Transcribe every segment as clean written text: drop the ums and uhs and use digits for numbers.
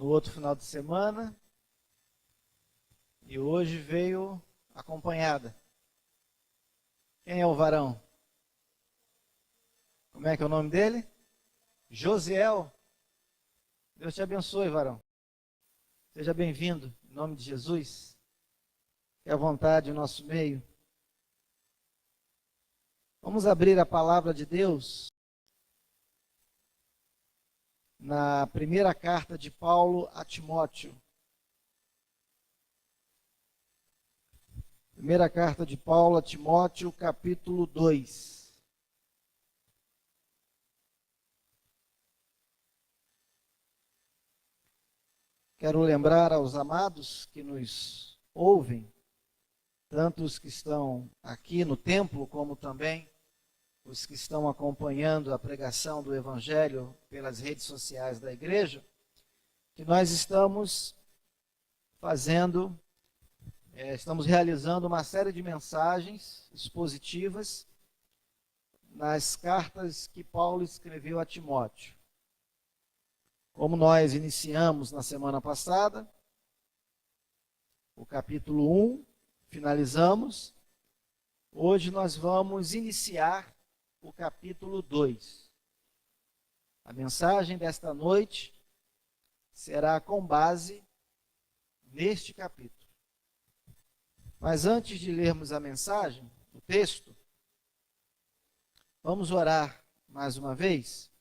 no outro final de semana e hoje veio acompanhada. Quem é o varão? Como é que é o nome dele? Josiel. Deus te abençoe, varão. Seja bem-vindo, em nome de Jesus. Fique à vontade em nosso meio. Vamos abrir a palavra de Deus na primeira carta de Paulo a Timóteo. Primeira carta de Paulo a Timóteo, capítulo 2. Quero lembrar aos amados que nos ouvem, tanto os que estão aqui no templo, como também os que estão acompanhando a pregação do Evangelho pelas redes sociais da igreja, que nós estamos realizando uma série de mensagens expositivas nas cartas que Paulo escreveu a Timóteo. Como nós iniciamos na semana passada, o capítulo 1, finalizamos, hoje nós vamos iniciar o capítulo 2. A mensagem desta noite será com base neste capítulo. Mas antes de lermos a mensagem, o texto, vamos orar mais uma vez.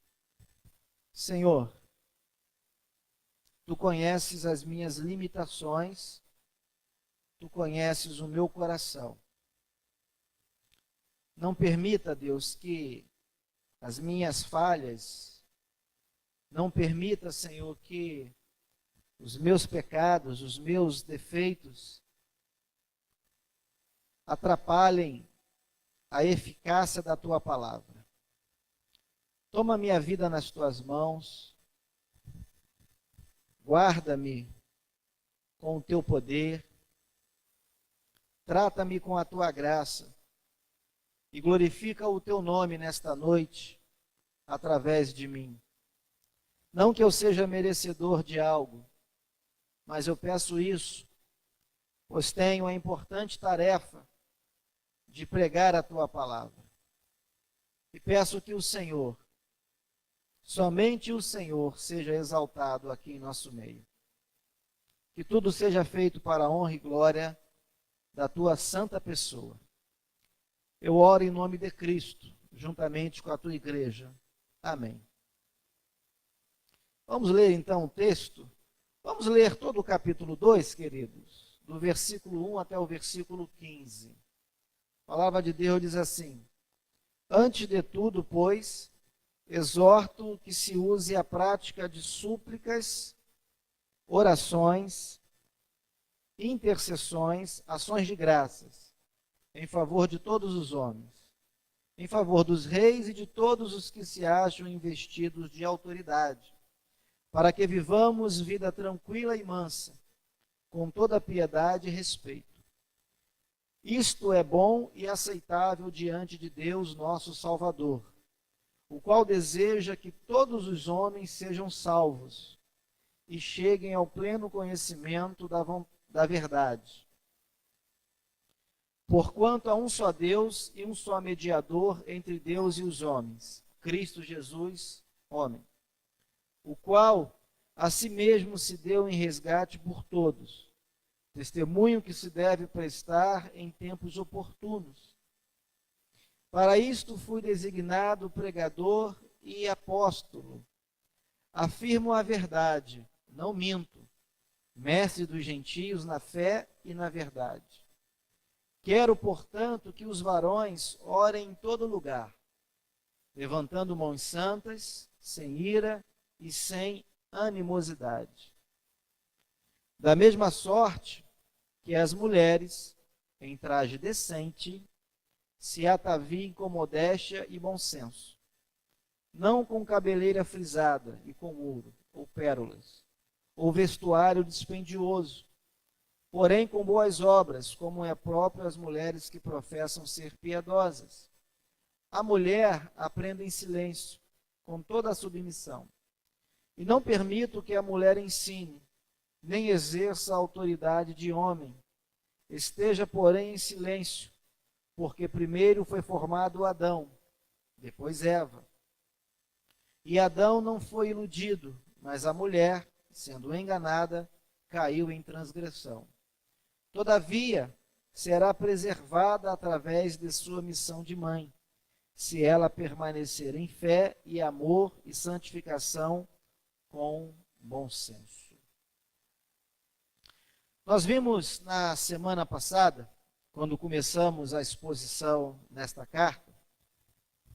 Senhor, Tu conheces as minhas limitações, Tu conheces o meu coração. Não permita, Deus, que as minhas falhas, não permita, Senhor, que os meus pecados, os meus defeitos, atrapalhem a eficácia da Tua palavra. Toma minha vida nas Tuas mãos, guarda-me com o Teu poder, trata-me com a Tua graça e glorifica o Teu nome nesta noite através de mim. Não que eu seja merecedor de algo, mas eu peço isso, pois tenho a importante tarefa de pregar a Tua palavra. E peço que o Senhor, somente o Senhor, seja exaltado aqui em nosso meio. Que tudo seja feito para a honra e glória da Tua santa pessoa. Eu oro em nome de Cristo, juntamente com a Tua igreja. Amém. Vamos ler então o texto. Vamos ler todo o capítulo 2, queridos, do versículo 1 até o versículo 15. A palavra de Deus diz assim: Antes de tudo, pois, exorto que se use a prática de súplicas, orações, intercessões, ações de graças, em favor de todos os homens, em favor dos reis e de todos os que se acham investidos de autoridade, para que vivamos vida tranquila e mansa, com toda piedade e respeito. Isto é bom e aceitável diante de Deus, nosso Salvador, o qual deseja que todos os homens sejam salvos e cheguem ao pleno conhecimento da verdade. Porquanto há um só Deus e um só mediador entre Deus e os homens, Cristo Jesus, homem, o qual a si mesmo se deu em resgate por todos, testemunho que se deve prestar em tempos oportunos. Para isto fui designado pregador e apóstolo. Afirmo a verdade, não minto, mestre dos gentios na fé e na verdade. Quero, portanto, que os varões orem em todo lugar, levantando mãos santas, sem ira e sem animosidade. Da mesma sorte que as mulheres, em traje decente, se ataviem com modéstia e bom senso, não com cabeleira frisada e com ouro, ou pérolas, ou vestuário dispendioso, porém com boas obras, como é próprio às mulheres que professam ser piedosas. A mulher aprenda em silêncio, com toda a submissão, E não permito que a mulher ensine, nem exerça a autoridade de homem. Esteja, porém, em silêncio, porque primeiro foi formado Adão, depois Eva. E Adão não foi iludido, mas a mulher, sendo enganada, caiu em transgressão. Todavia, será preservada através de sua missão de mãe, se ela permanecer em fé e amor e santificação com bom senso. Nós vimos na semana passada, quando começamos a exposição nesta carta,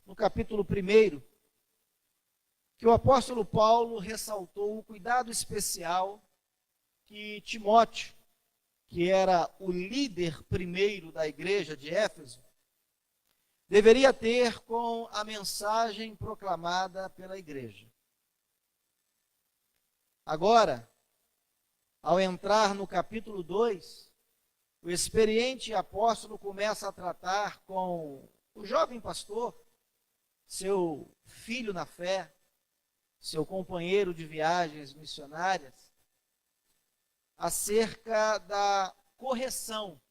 no capítulo 1, que o apóstolo Paulo ressaltou o cuidado especial que Timóteo, que era o líder primeiro da igreja de Éfeso, deveria ter com a mensagem proclamada pela igreja. Agora, ao entrar no capítulo 2, o experiente apóstolo começa a tratar com o jovem pastor, seu filho na fé, seu companheiro de viagens missionárias, acerca da correção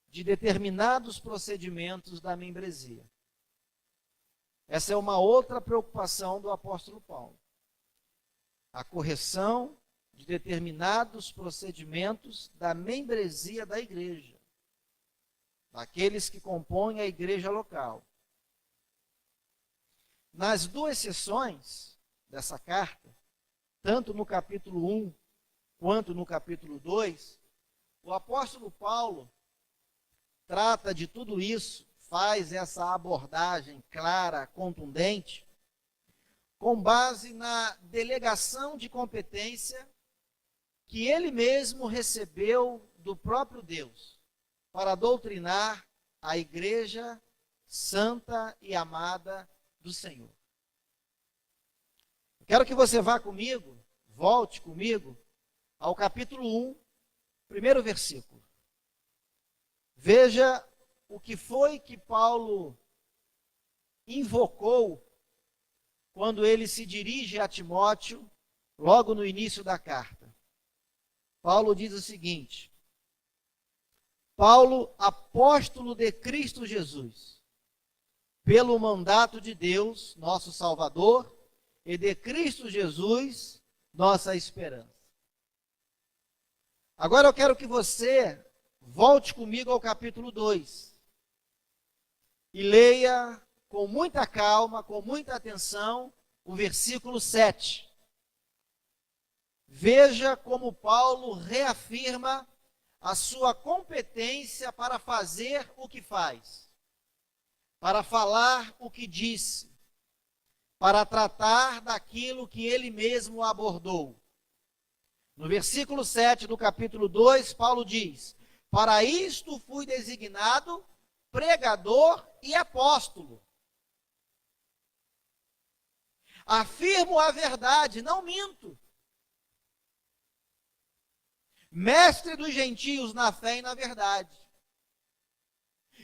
de determinados procedimentos da membresia. Essa é uma outra preocupação do apóstolo Paulo. A correção de determinados procedimentos da membresia da igreja, daqueles que compõem a igreja local. Nas duas sessões dessa carta, tanto no capítulo 1 quanto no capítulo 2, o apóstolo Paulo trata de tudo isso, faz essa abordagem clara, contundente, com base na delegação de competência que ele mesmo recebeu do próprio Deus para doutrinar a igreja santa e amada do Senhor. Eu quero que você vá comigo, volte comigo ao capítulo 1, primeiro versículo. Veja o que foi que Paulo invocou quando ele se dirige a Timóteo, logo no início da carta. Paulo diz o seguinte: Paulo, apóstolo de Cristo Jesus, pelo mandato de Deus, nosso Salvador, e de Cristo Jesus, nossa esperança. Agora eu quero que você volte comigo ao capítulo 2 e leia com muita calma, com muita atenção, o versículo 7. Veja como Paulo reafirma a sua competência para fazer o que faz, para falar o que disse, para tratar daquilo que ele mesmo abordou. No versículo 7 do capítulo 2, Paulo diz: para isto fui designado pregador e apóstolo. Afirmo a verdade, não minto. Mestre dos gentios na fé e na verdade.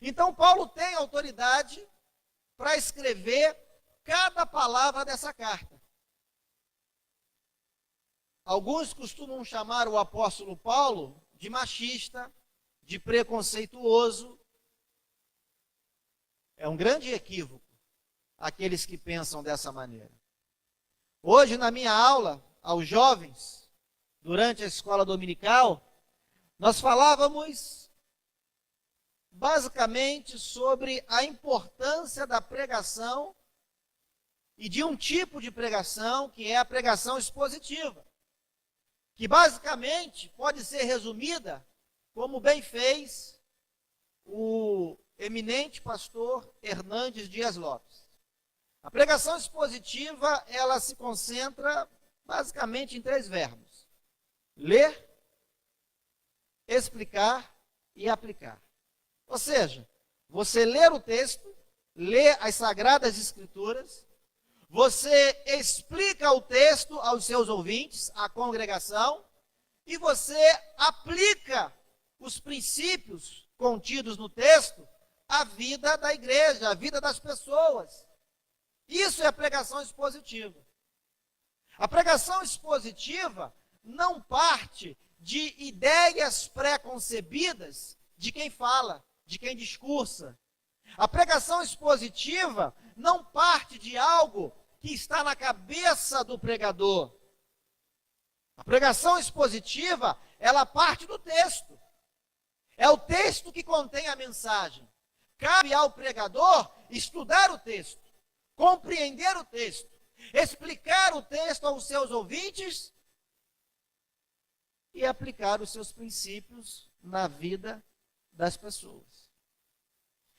Então Paulo tem autoridade para escrever cada palavra dessa carta. Alguns costumam chamar o apóstolo Paulo de machista, de preconceituoso. É um grande equívoco aqueles que pensam dessa maneira. Hoje, na minha aula, aos jovens, durante a escola dominical, nós falávamos basicamente sobre a importância da pregação e de um tipo de pregação que é a pregação expositiva, que basicamente pode ser resumida como bem fez o eminente pastor Hernandes Dias Lopes. A pregação expositiva, ela se concentra basicamente em 3 verbos: ler, explicar e aplicar. Ou seja, você lê o texto, lê as Sagradas Escrituras, você explica o texto aos seus ouvintes, à congregação, e você aplica os princípios contidos no texto à vida da igreja, à vida das pessoas. Isso é a pregação expositiva. A pregação expositiva não parte de ideias pré-concebidas de quem fala, de quem discursa. A pregação expositiva não parte de algo que está na cabeça do pregador. A pregação expositiva, ela parte do texto. É o texto que contém a mensagem. Cabe ao pregador estudar o texto, compreender o texto, explicar o texto aos seus ouvintes e aplicar os seus princípios na vida das pessoas.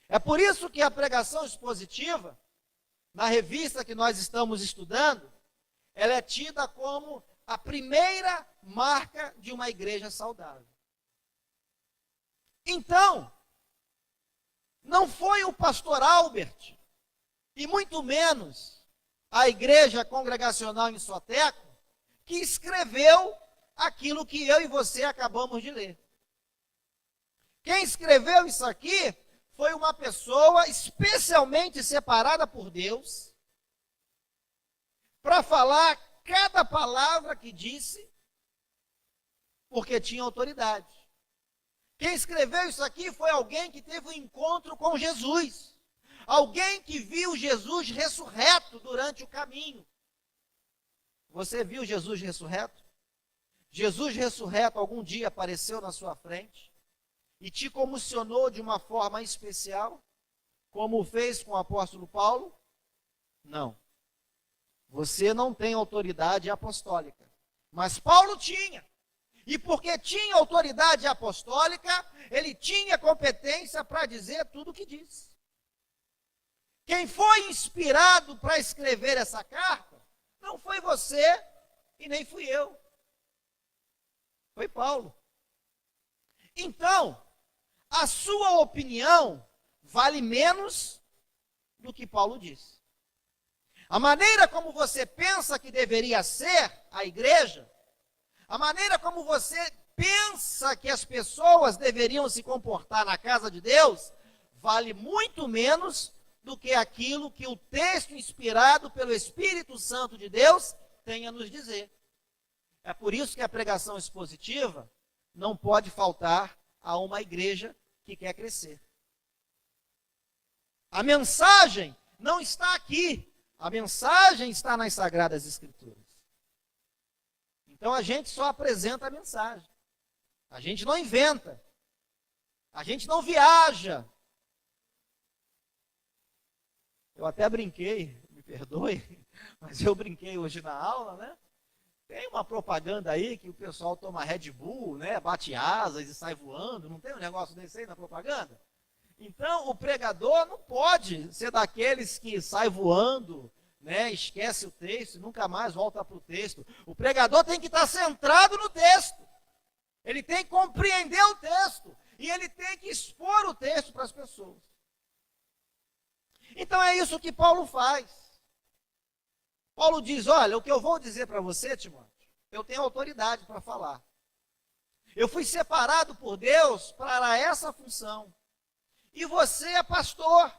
É por isso que a pregação expositiva, na revista que nós estamos estudando, ela é tida como a primeira marca de uma igreja saudável. Então, não foi o pastor Albert, e muito menos a igreja congregacional em Soteco, que escreveu aquilo que eu e você acabamos de ler. Quem escreveu isso aqui foi uma pessoa especialmente separada por Deus para falar cada palavra que disse, porque tinha autoridade. Quem escreveu isso aqui foi alguém que teve um encontro com Jesus. Alguém que viu Jesus ressurreto durante o caminho. Você viu Jesus ressurreto? Jesus ressurreto algum dia apareceu na sua frente e te comissionou de uma forma especial, como fez com o apóstolo Paulo? Não. Você não tem autoridade apostólica. Mas Paulo tinha. E porque tinha autoridade apostólica, ele tinha competência para dizer tudo o que disse. Quem foi inspirado para escrever essa carta, não foi você e nem fui eu. Foi Paulo. Então, a sua opinião vale menos do que Paulo disse. A maneira como você pensa que deveria ser a igreja, a maneira como você pensa que as pessoas deveriam se comportar na casa de Deus, vale muito menos do que aquilo que o texto inspirado pelo Espírito Santo de Deus tem a nos dizer. É por isso que a pregação expositiva não pode faltar a uma igreja que quer crescer. A mensagem não está aqui. A mensagem está nas Sagradas Escrituras. Então a gente só apresenta a mensagem. A gente não inventa. A gente não viaja. Eu até brinquei, me perdoe, mas eu brinquei hoje na aula, né? Tem uma propaganda aí que o pessoal toma Red Bull, né? Bate asas e sai voando. Não tem um negócio desse aí na propaganda? Então, o pregador não pode ser daqueles que sai voando, né, esquece o texto e nunca mais volta para o texto. O pregador tem que estar centrado no texto. Ele tem que compreender o texto. E ele tem que expor o texto para as pessoas. Então, é isso que Paulo faz. Paulo diz, olha, o que eu vou dizer para você, Timóteo, eu tenho autoridade para falar. Eu fui separado por Deus para essa função. E você é pastor.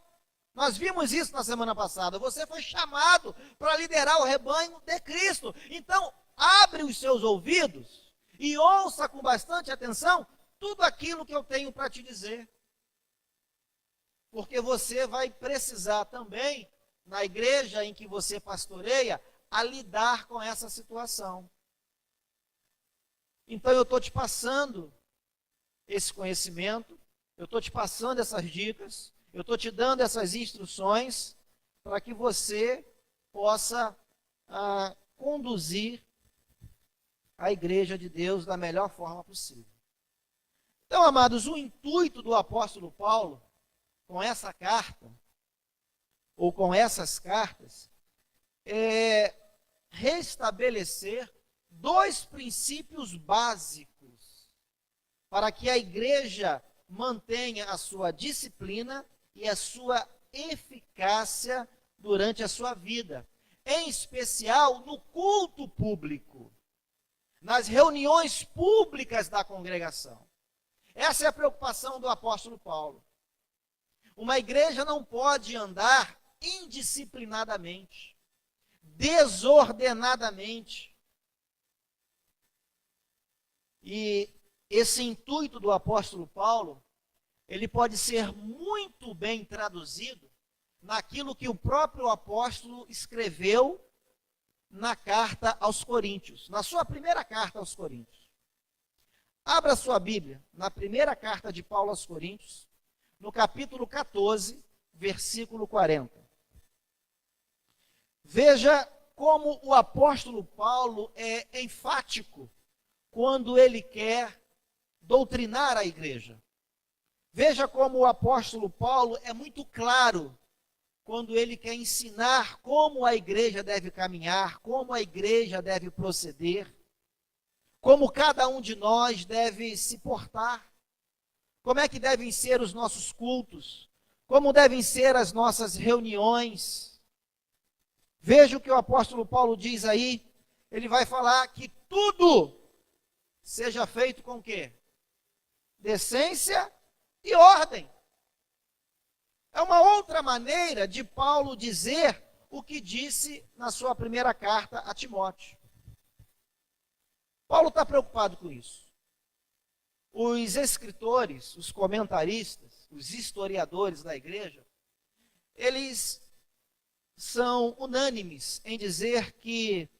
Nós vimos isso na semana passada. Você foi chamado para liderar o rebanho de Cristo. Então, abre os seus ouvidos e ouça com bastante atenção tudo aquilo que eu tenho para te dizer. Porque você vai precisar também, na igreja em que você pastoreia, a lidar com essa situação. Então, eu estou te passando esse conhecimento. Eu estou te passando essas dicas, eu estou te dando essas instruções para que você possa conduzir a igreja de Deus da melhor forma possível. Então, amados, o intuito do apóstolo Paulo com essa carta, ou com essas cartas, é restabelecer dois princípios básicos para que a igreja mantenha a sua disciplina e a sua eficácia durante a sua vida, em especial no culto público, nas reuniões públicas da congregação. Essa é a preocupação do apóstolo Paulo. Uma igreja não pode andar indisciplinadamente. desordenadamente. E esse intuito do apóstolo Paulo, ele pode ser muito bem traduzido naquilo que o próprio apóstolo escreveu na carta aos Coríntios, na sua primeira carta aos Coríntios. Abra sua Bíblia na primeira carta de Paulo aos Coríntios, no capítulo 14, versículo 40. Veja como o apóstolo Paulo é enfático quando ele quer doutrinar a igreja. Veja como o apóstolo Paulo é muito claro quando ele quer ensinar como a igreja deve caminhar, como a igreja deve proceder, como cada um de nós deve se portar, como é que devem ser os nossos cultos, como devem ser as nossas reuniões. Veja o que o apóstolo Paulo diz aí, ele vai falar que tudo seja feito com o quê? Decência e ordem. É uma outra maneira de Paulo dizer o que disse na sua primeira carta a Timóteo. Paulo está preocupado com isso. Os escritores, os comentaristas, os historiadores da igreja, eles são unânimes em dizer que,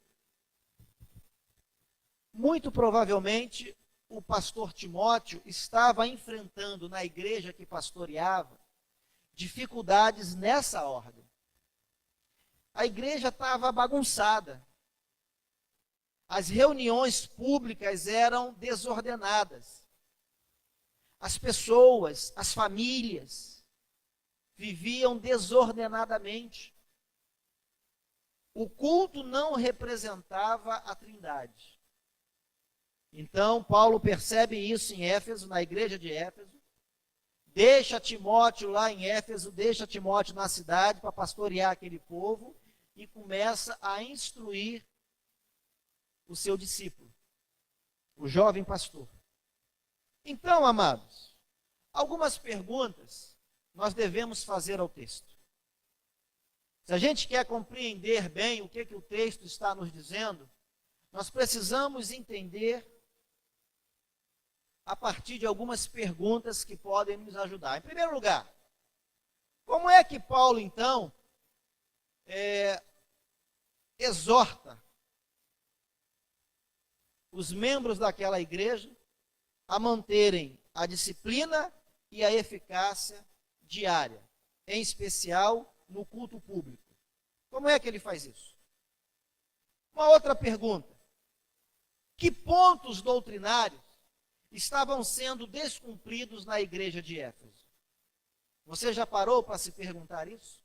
muito provavelmente, o pastor Timóteo estava enfrentando na igreja que pastoreava dificuldades nessa ordem. A igreja estava bagunçada. As reuniões públicas eram desordenadas. As pessoas, as famílias, viviam desordenadamente. O culto não representava a Trindade. Então, Paulo percebe isso em Éfeso, na igreja de Éfeso, deixa Timóteo lá em Éfeso, deixa Timóteo na cidade para pastorear aquele povo e começa a instruir o seu discípulo, o jovem pastor. Então, amados, algumas perguntas nós devemos fazer ao texto. Se a gente quer compreender bem o que o texto está nos dizendo, nós precisamos entender a partir de algumas perguntas que podem nos ajudar. Em primeiro lugar, como é que Paulo, então, exorta os membros daquela igreja a manterem a disciplina e a eficácia diária, em especial no culto público? Como é que ele faz isso? Uma outra pergunta: que pontos doutrinários estavam sendo descumpridos na igreja de Éfeso? Você já parou para se perguntar isso?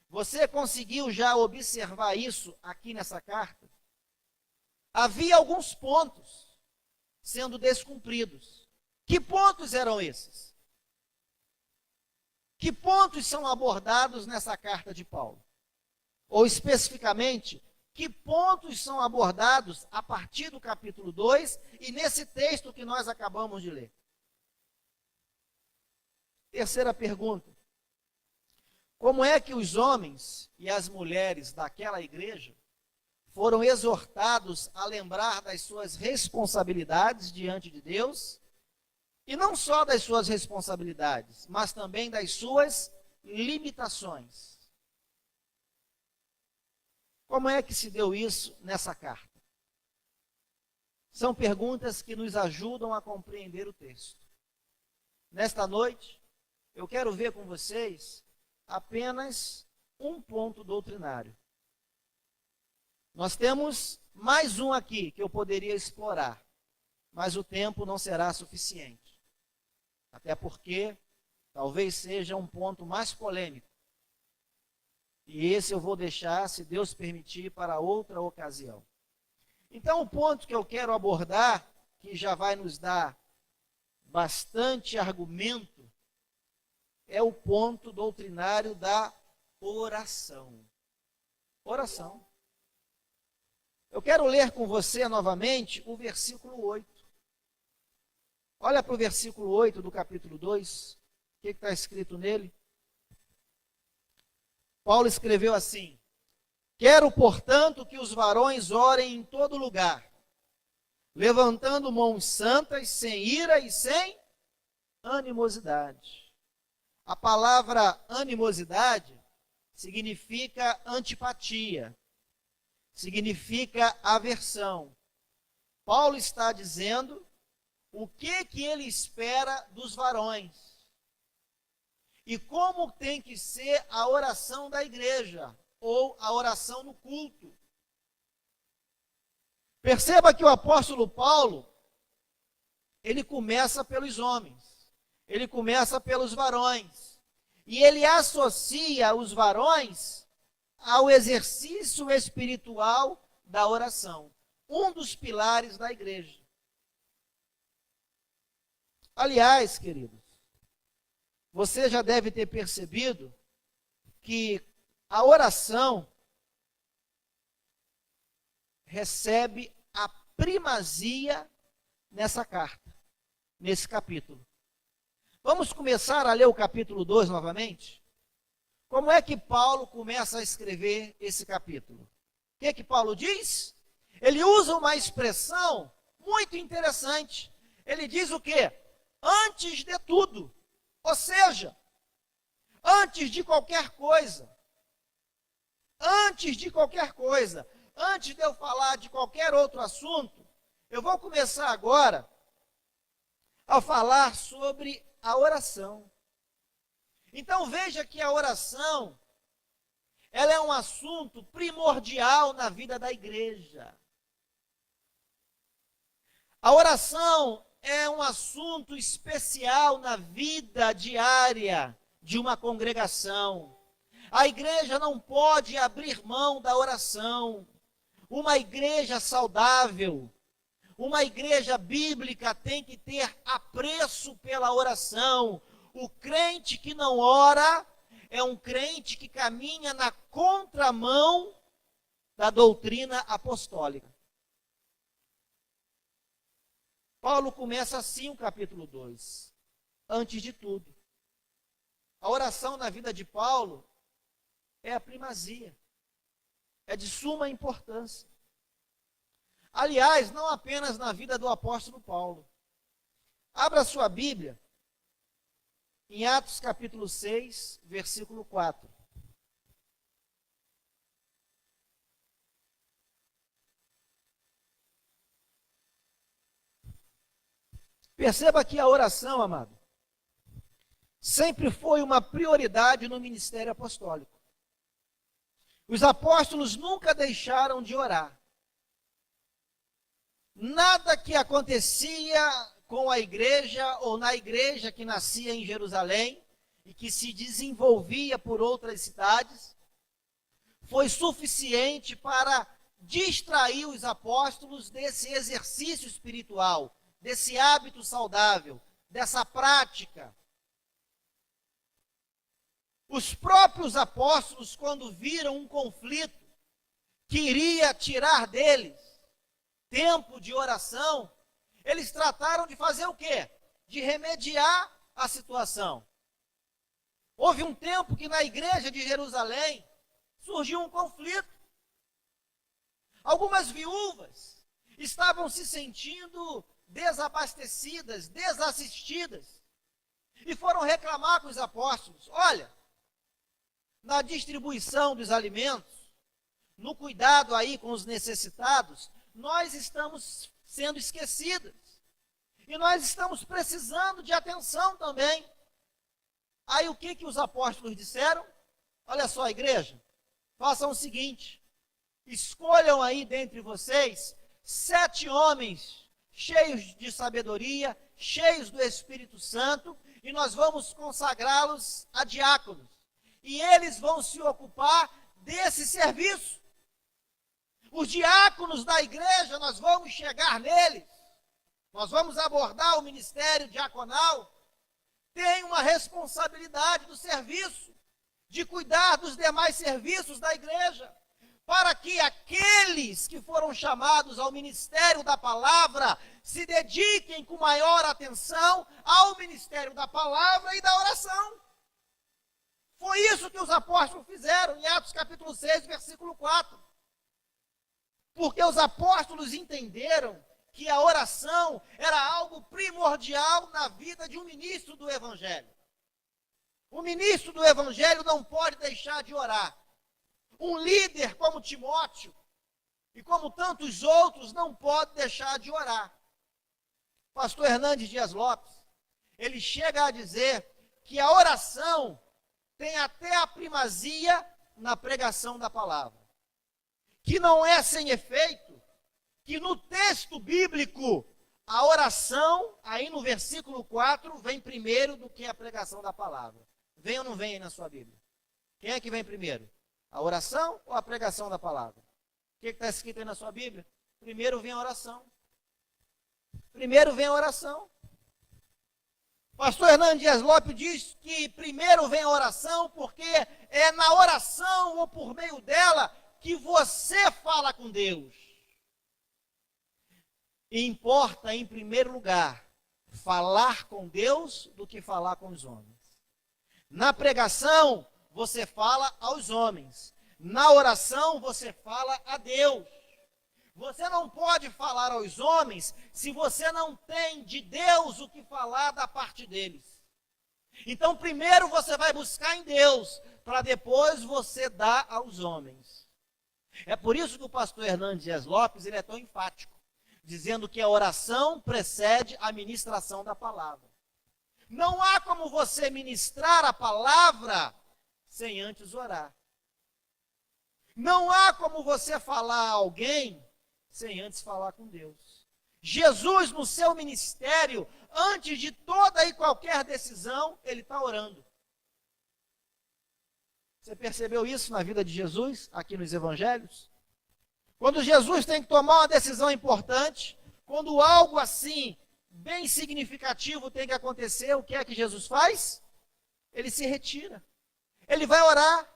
Você conseguiu já observar isso aqui nessa carta? Havia alguns pontos sendo descumpridos. Que pontos eram esses? Que pontos são abordados nessa carta de Paulo? Ou especificamente, que pontos são abordados a partir do capítulo 2 e nesse texto que nós acabamos de ler? Terceira pergunta: como é que os homens e as mulheres daquela igreja foram exortados a lembrar das suas responsabilidades diante de Deus, e não só das suas responsabilidades, mas também das suas limitações? Como é que se deu isso nessa carta? São perguntas que nos ajudam a compreender o texto. Nesta noite, eu quero ver com vocês apenas um ponto doutrinário. Nós temos mais um aqui que eu poderia explorar, mas o tempo não será suficiente. Até porque talvez seja um ponto mais polêmico. E esse eu vou deixar, se Deus permitir, para outra ocasião. Então, o ponto que eu quero abordar, que já vai nos dar bastante argumento, é o ponto doutrinário da oração. Oração. Eu quero ler com você novamente o versículo 8. Olha para o versículo 8 do capítulo 2. O que está escrito nele? Paulo escreveu assim: Quero, portanto, que os varões orem em todo lugar, levantando mãos santas, sem ira e sem animosidade. A palavra animosidade significa antipatia, significa aversão. Paulo está dizendo o que ele espera dos varões e como tem que ser a oração da igreja ou a oração no culto. Perceba que o apóstolo Paulo, ele começa pelos homens, ele começa pelos varões, e ele associa os varões ao exercício espiritual da oração, um dos pilares da igreja. Aliás, queridos, você já deve ter percebido que a oração recebe a primazia nessa carta, nesse capítulo. Vamos começar a ler o capítulo 2 novamente? Como é que Paulo começa a escrever esse capítulo? O que Paulo diz? Ele usa uma expressão muito interessante. Ele diz o quê? Antes de tudo. Ou seja, antes de qualquer coisa. Antes de qualquer coisa. Antes de eu falar de qualquer outro assunto, eu vou começar agora a falar sobre a oração. Então veja que a oração, ela é um assunto primordial na vida da igreja. A oração é um assunto especial na vida diária de uma congregação. A igreja não pode abrir mão da oração. Uma igreja saudável, uma igreja bíblica tem que ter apreço pela oração. O crente que não ora é um crente que caminha na contramão da doutrina apostólica. Paulo começa assim o capítulo 2. Antes de tudo, a oração na vida de Paulo é a primazia. É de suma importância. Aliás, não apenas na vida do apóstolo Paulo. Abra sua Bíblia em Atos capítulo 6, versículo 4. Perceba que a oração, amado, sempre foi uma prioridade no ministério apostólico. Os apóstolos nunca deixaram de orar. Nada que acontecia com a igreja ou na igreja que nascia em Jerusalém e que se desenvolvia por outras cidades foi suficiente para distrair os apóstolos desse exercício espiritual, desse hábito saudável, dessa prática. Os próprios apóstolos, quando viram um conflito que iria tirar deles tempo de oração, eles trataram de fazer o quê? De remediar a situação. Houve um tempo que na igreja de Jerusalém surgiu um conflito. Algumas viúvas estavam se sentindo desabastecidas, desassistidas, e foram reclamar com os apóstolos: olha, na distribuição dos alimentos, no cuidado aí com os necessitados, nós estamos sendo esquecidas. E nós estamos precisando de atenção também. Aí o que os apóstolos disseram? Olha só, igreja, façam o seguinte: escolham aí dentre vocês 7 homens cheios de sabedoria, cheios do Espírito Santo, e nós vamos consagrá-los a diáconos. E eles vão se ocupar desse serviço. Os diáconos da igreja, nós vamos chegar neles, nós vamos abordar o ministério diaconal, tem uma responsabilidade do serviço, de cuidar dos demais serviços da igreja, para que aqueles que foram chamados ao ministério da palavra se dediquem com maior atenção ao ministério da palavra e da oração. Foi isso que os apóstolos fizeram em Atos capítulo 6, versículo 4. Porque os apóstolos entenderam que a oração era algo primordial na vida de um ministro do Evangelho. O ministro do Evangelho não pode deixar de orar. Um líder como Timóteo e como tantos outros não pode deixar de orar. Pastor Hernandes Dias Lopes, ele chega a dizer que a oração tem até a primazia na pregação da palavra. Que não é sem efeito, que no texto bíblico, a oração, aí no versículo 4, vem primeiro do que a pregação da palavra. Vem ou não vem aí na sua Bíblia? Quem é que vem primeiro? A oração ou a pregação da palavra? O que está escrito aí na sua Bíblia? Primeiro vem a oração. Primeiro vem a oração. Pastor Hernandes Dias Lopes diz que primeiro vem a oração porque é na oração ou por meio dela que você fala com Deus. E importa, em primeiro lugar, falar com Deus do que falar com os homens. Na pregação, você fala aos homens. Na oração, você fala a Deus. Você não pode falar aos homens se você não tem de Deus o que falar da parte deles. Então, primeiro você vai buscar em Deus, para depois você dar aos homens. É por isso que o pastor Hernandes Dias Lopes ele é tão enfático, dizendo que a oração precede a ministração da palavra. Não há como você ministrar a palavra sem antes orar. Não há como você falar a alguém sem antes falar com Deus. Jesus, no seu ministério, antes de toda e qualquer decisão, ele está orando. Você percebeu isso na vida de Jesus, aqui nos evangelhos? Quando Jesus tem que tomar uma decisão importante, quando algo assim, bem significativo tem que acontecer, o que é que Jesus faz? Ele se retira. Ele vai orar.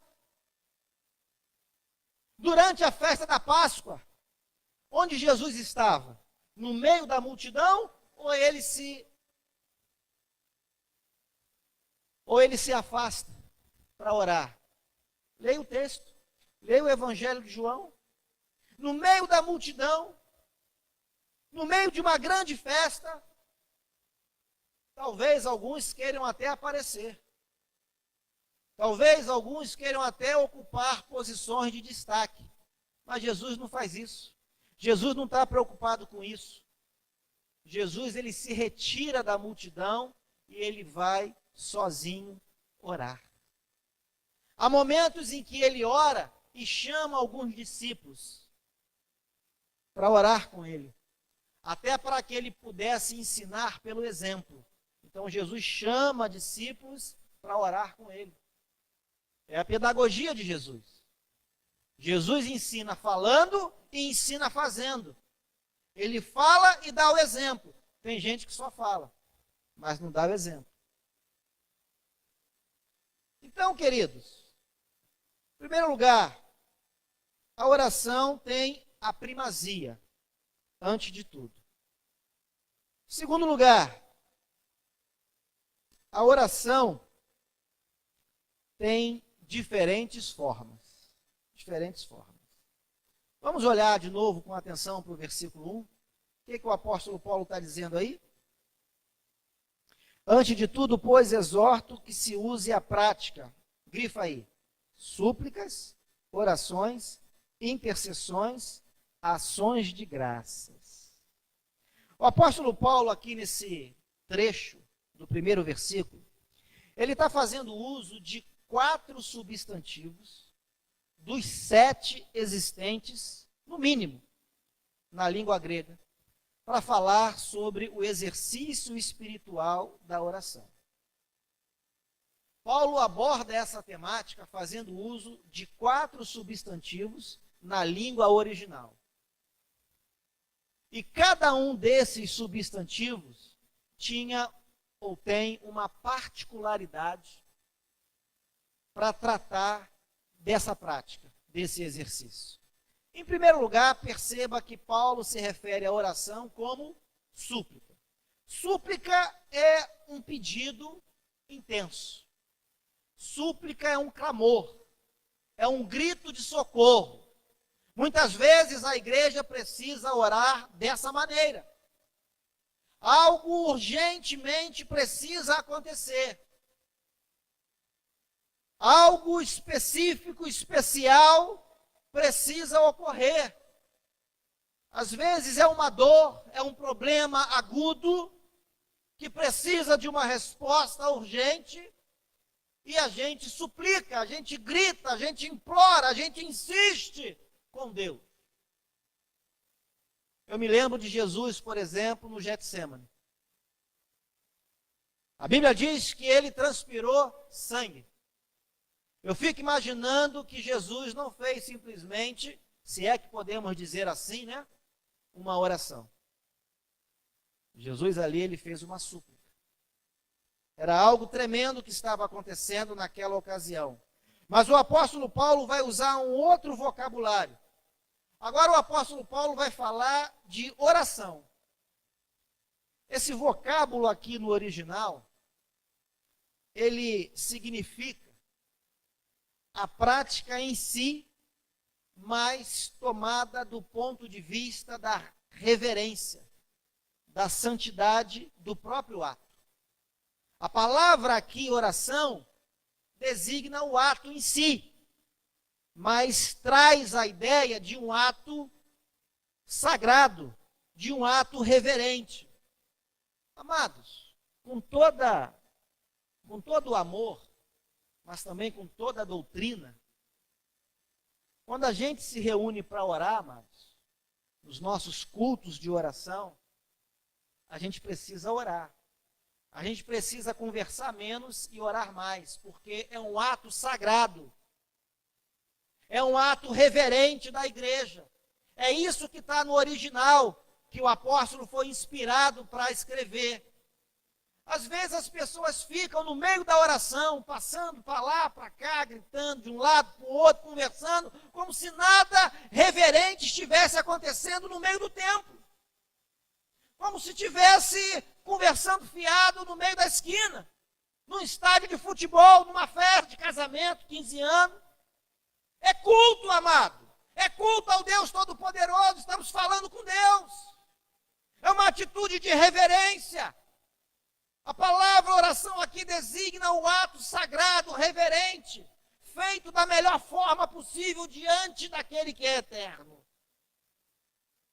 Durante a festa da Páscoa, onde Jesus estava? No meio da multidão ou ele se afasta para orar? Leia o texto, leia o Evangelho de João. No meio da multidão, no meio de uma grande festa, talvez alguns queiram até aparecer. Talvez alguns queiram até ocupar posições de destaque. Mas Jesus não faz isso. Jesus não está preocupado com isso. Jesus, ele se retira da multidão e ele vai sozinho orar. Há momentos em que ele ora e chama alguns discípulos para orar com ele, até para que ele pudesse ensinar pelo exemplo. Então Jesus chama discípulos para orar com ele. É a pedagogia de Jesus. Jesus ensina falando e ensina fazendo. Ele fala e dá o exemplo. Tem gente que só fala, mas não dá o exemplo. Então, queridos, em primeiro lugar, a oração tem a primazia, antes de tudo. Em segundo lugar, a oração tem diferentes formas. Diferentes formas. Vamos olhar de novo com atenção para o versículo 1. O que o apóstolo Paulo está dizendo aí? Antes de tudo, pois, exorto que se use a prática. Grifa aí. Súplicas, orações, intercessões, ações de graças. O apóstolo Paulo, aqui nesse trecho do primeiro versículo, ele está fazendo uso de 4 substantivos dos 7 existentes, no mínimo, na língua grega, para falar sobre o exercício espiritual da oração. Paulo aborda essa temática fazendo uso de 4 substantivos na língua original. E cada um desses substantivos tinha ou tem uma particularidade para tratar dessa prática, desse exercício. Em primeiro lugar, perceba que Paulo se refere à oração como súplica. Súplica é um pedido intenso. Súplica é um clamor, é um grito de socorro. Muitas vezes a igreja precisa orar dessa maneira. Algo urgentemente precisa acontecer. Algo específico, especial, precisa ocorrer. Às vezes é uma dor, é um problema agudo, que precisa de uma resposta urgente, e a gente suplica, a gente grita, a gente implora, a gente insiste com Deus. Eu me lembro de Jesus, por exemplo, no Getsemane. A Bíblia diz que ele transpirou sangue. Eu fico imaginando que Jesus não fez simplesmente, se é que podemos dizer assim, né, uma oração. Jesus ali, ele fez uma súplica. Era algo tremendo que estava acontecendo naquela ocasião. Mas o apóstolo Paulo vai usar um outro vocabulário. Agora o apóstolo Paulo vai falar de oração. Esse vocábulo aqui no original, ele significa a prática em si, mas tomada do ponto de vista da reverência, da santidade do próprio ato. A palavra aqui, oração, designa o ato em si, mas traz a ideia de um ato sagrado, de um ato reverente. Amados, com todo o amor, mas também com toda a doutrina, quando a gente se reúne para orar, amados, nos nossos cultos de oração, a gente precisa orar. A gente precisa conversar menos e orar mais, porque é um ato sagrado. É um ato reverente da igreja. É isso que está no original, que o apóstolo foi inspirado para escrever. Às vezes as pessoas ficam no meio da oração, passando para lá, para cá, gritando de um lado para o outro, conversando, como se nada reverente estivesse acontecendo no meio do templo. Como se estivesse conversando fiado no meio da esquina, num estádio de futebol, numa festa de casamento, 15 anos. É culto, amado. É culto ao Deus Todo-Poderoso. Estamos falando com Deus. É uma atitude de reverência. A palavra oração aqui designa o ato sagrado, reverente, feito da melhor forma possível diante daquele que é eterno.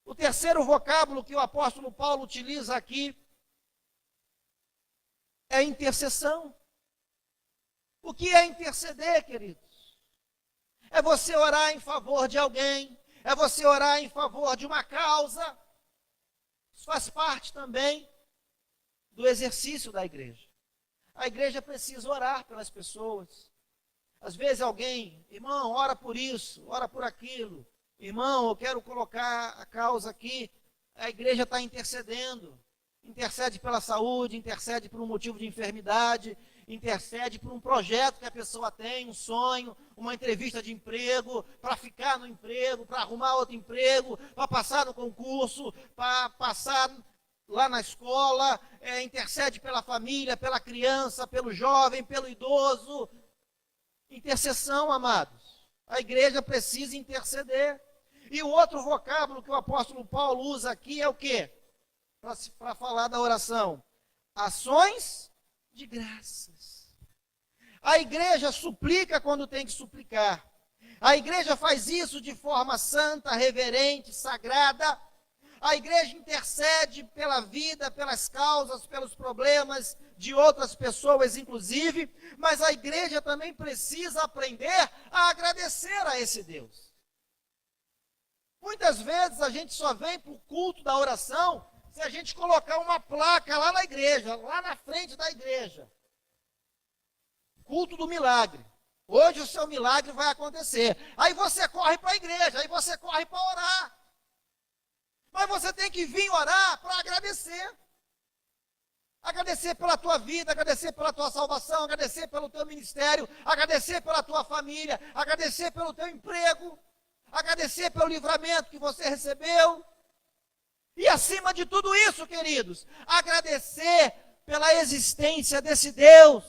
O terceiro vocábulo que o apóstolo Paulo utiliza aqui é intercessão. O que é interceder, queridos? É você orar em favor de alguém, é você orar em favor de uma causa. Isso faz parte também do exercício da igreja. A igreja precisa orar pelas pessoas. Às vezes alguém, irmão, ora por isso, ora por aquilo. Irmão, eu quero colocar a causa aqui. A igreja está intercedendo. Intercede pela saúde, intercede por um motivo de enfermidade, intercede por um projeto que a pessoa tem, um sonho, uma entrevista de emprego, para ficar no emprego, para arrumar outro emprego, para passar no concurso, para passar lá na escola, intercede pela família, pela criança, pelo jovem, pelo idoso. Intercessão, amados. A igreja precisa interceder. E o outro vocábulo que o apóstolo Paulo usa aqui é o quê? Para falar da oração. Ações de graças. A igreja suplica quando tem que suplicar. A igreja faz isso de forma santa, reverente, sagrada. A igreja intercede pela vida, pelas causas, pelos problemas de outras pessoas, inclusive, mas a igreja também precisa aprender a agradecer a esse Deus. Muitas vezes a gente só vem para o culto da oração se a gente colocar uma placa lá na igreja, lá na frente da igreja. Culto do milagre. Hoje o seu milagre vai acontecer. Aí você corre para a igreja, aí você corre para orar. Mas você tem que vir orar para agradecer. Agradecer pela tua vida, agradecer pela tua salvação, agradecer pelo teu ministério, agradecer pela tua família, agradecer pelo teu emprego, agradecer pelo livramento que você recebeu. E acima de tudo isso, queridos, agradecer pela existência desse Deus,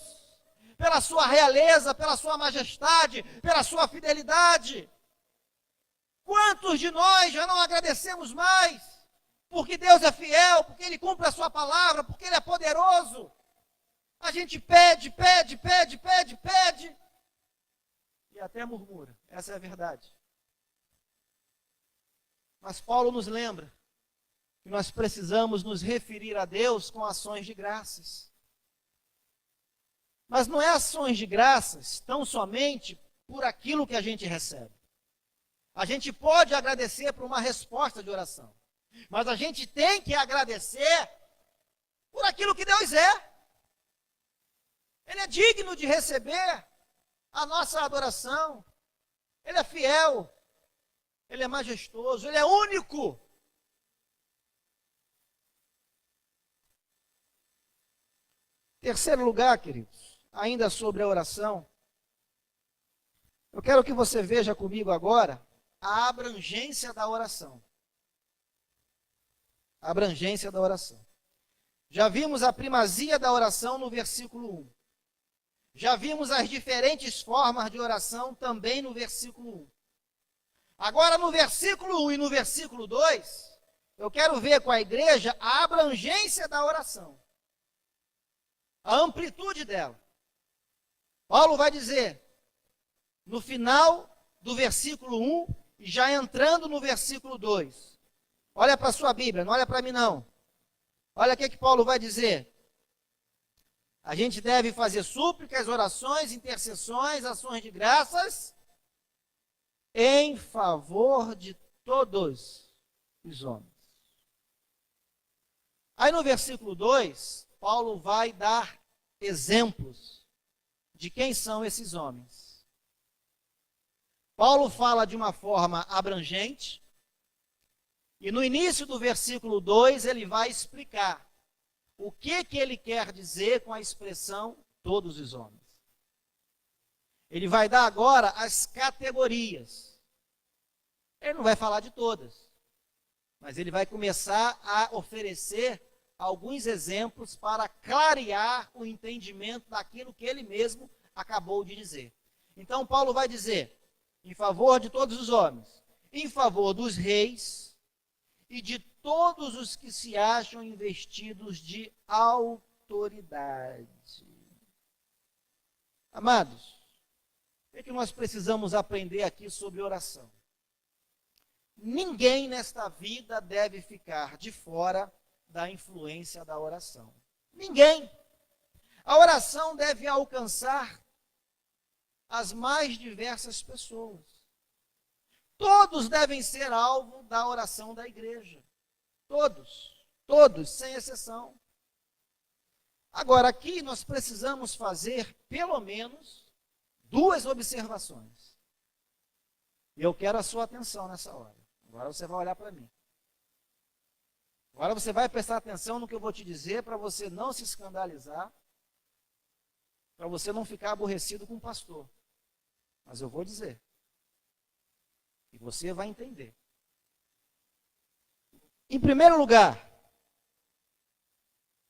pela sua realeza, pela sua majestade, pela sua fidelidade. Quantos de nós já não agradecemos mais? Porque Deus é fiel, porque Ele cumpre a sua palavra, porque Ele é poderoso. A gente pede, pede, pede, pede, pede, e até murmura. Essa é a verdade. Mas Paulo nos lembra que nós precisamos nos referir a Deus com ações de graças. Mas não é ações de graças tão somente por aquilo que a gente recebe. A gente pode agradecer por uma resposta de oração, mas a gente tem que agradecer por aquilo que Deus é. Ele é digno de receber a nossa adoração. Ele é fiel, Ele é majestoso, Ele é único. Terceiro lugar, queridos, ainda sobre a oração, eu quero que você veja comigo agora a abrangência da oração. A abrangência da oração. Já vimos a primazia da oração no versículo 1. Já vimos as diferentes formas de oração também no versículo 1. Agora, no versículo 1 e no versículo 2, eu quero ver com a igreja a abrangência da oração. A amplitude dela. Paulo vai dizer, no final do versículo 1, e já entrando no versículo 2. Olha para a sua Bíblia, não olha para mim não. Olha o que Paulo vai dizer. A gente deve fazer súplicas, orações, intercessões, ações de graças em favor de todos os homens. Aí no versículo 2, Paulo vai dar exemplos de quem são esses homens. Paulo fala de uma forma abrangente, e no início do versículo 2 ele vai explicar o que ele quer dizer com a expressão todos os homens. Ele vai dar agora as categorias. Ele não vai falar de todas, mas ele vai começar a oferecer alguns exemplos para clarear o entendimento daquilo que ele mesmo acabou de dizer. Então Paulo vai dizer, em favor de todos os homens, em favor dos reis e de todos os que se acham investidos de autoridade. Amados, o que nós precisamos aprender aqui sobre oração? Ninguém nesta vida deve ficar de fora da influência da oração. Ninguém. A oração deve alcançar as mais diversas pessoas. Todos devem ser alvo da oração da igreja. Todos, sem exceção. Agora, aqui nós precisamos fazer, pelo menos, 2 observações. E eu quero a sua atenção nessa hora. Agora você vai olhar para mim. Agora você vai prestar atenção no que eu vou te dizer para você não se escandalizar, para você não ficar aborrecido com o pastor. Mas eu vou dizer. E você vai entender. Em primeiro lugar,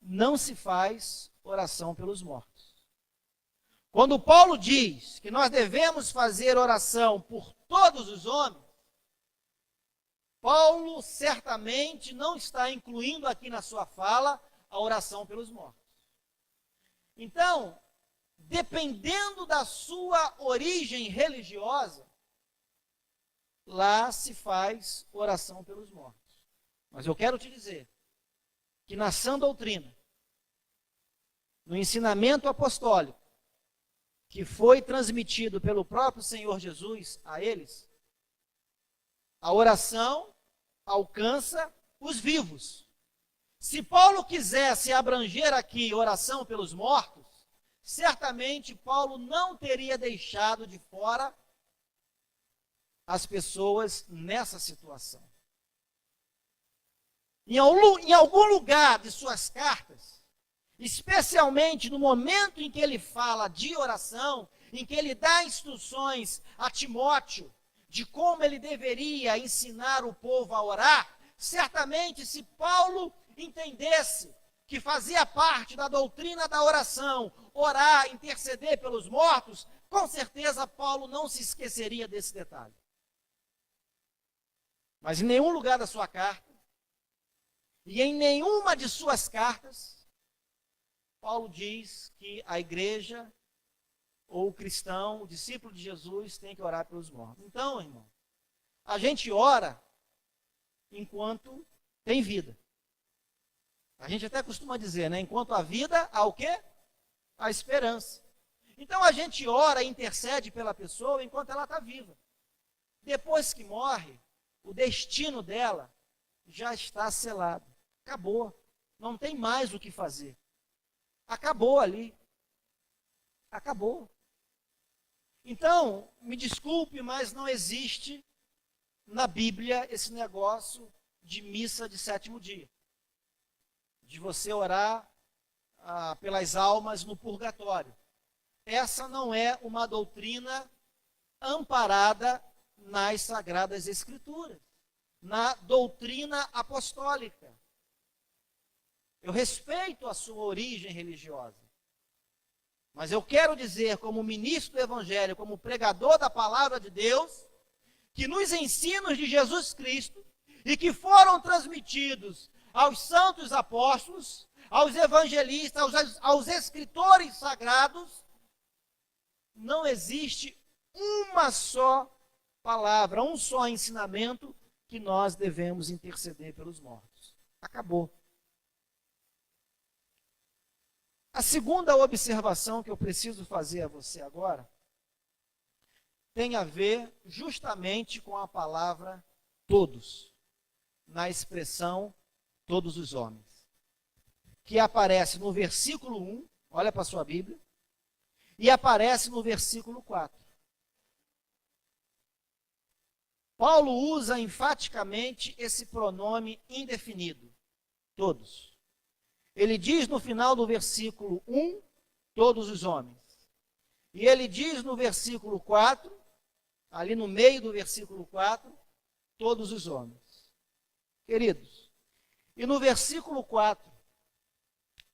não se faz oração pelos mortos. Quando Paulo diz que nós devemos fazer oração por todos os homens, Paulo certamente não está incluindo aqui na sua fala a oração pelos mortos. Então, dependendo da sua origem religiosa, lá se faz oração pelos mortos. Mas eu quero te dizer que na sã doutrina, no ensinamento apostólico, que foi transmitido pelo próprio Senhor Jesus a eles, a oração alcança os vivos. Se Paulo quisesse abranger aqui oração pelos mortos, certamente Paulo não teria deixado de fora as pessoas nessa situação. Em algum lugar de suas cartas, especialmente no momento em que ele fala de oração, em que ele dá instruções a Timóteo de como ele deveria ensinar o povo a orar, certamente se Paulo entendesse que fazia parte da doutrina da oração, orar, interceder pelos mortos, com certeza Paulo não se esqueceria desse detalhe. Mas em nenhum lugar da sua carta, e em nenhuma de suas cartas, Paulo diz que a igreja, ou o cristão, o discípulo de Jesus, tem que orar pelos mortos. Então, irmão, a gente ora enquanto tem vida. A gente até costuma dizer, né? Enquanto há vida, há o quê? A esperança. Então a gente ora e intercede pela pessoa enquanto ela está viva. Depois que morre, o destino dela já está selado. Acabou. Não tem mais o que fazer. Acabou ali. Acabou. Então, me desculpe, mas não existe na Bíblia esse negócio de missa de sétimo dia. De você orar pelas almas no purgatório. Essa não é uma doutrina amparada nas Sagradas Escrituras, na doutrina apostólica. Eu respeito a sua origem religiosa, mas eu quero dizer, como ministro do Evangelho, como pregador da Palavra de Deus, que nos ensinos de Jesus Cristo, e que foram transmitidos aos santos apóstolos, aos evangelistas, aos escritores sagrados, não existe uma só palavra, um só ensinamento que nós devemos interceder pelos mortos. Acabou. A segunda observação que eu preciso fazer a você agora tem a ver justamente com a palavra todos, na expressão todos os homens, que aparece no versículo 1, olha para a sua Bíblia, e aparece no versículo 4. Paulo usa enfaticamente esse pronome indefinido, todos. Ele diz no final do versículo 1, todos os homens. E ele diz no versículo 4, ali no meio do versículo 4, todos os homens. Queridos, e no versículo 4,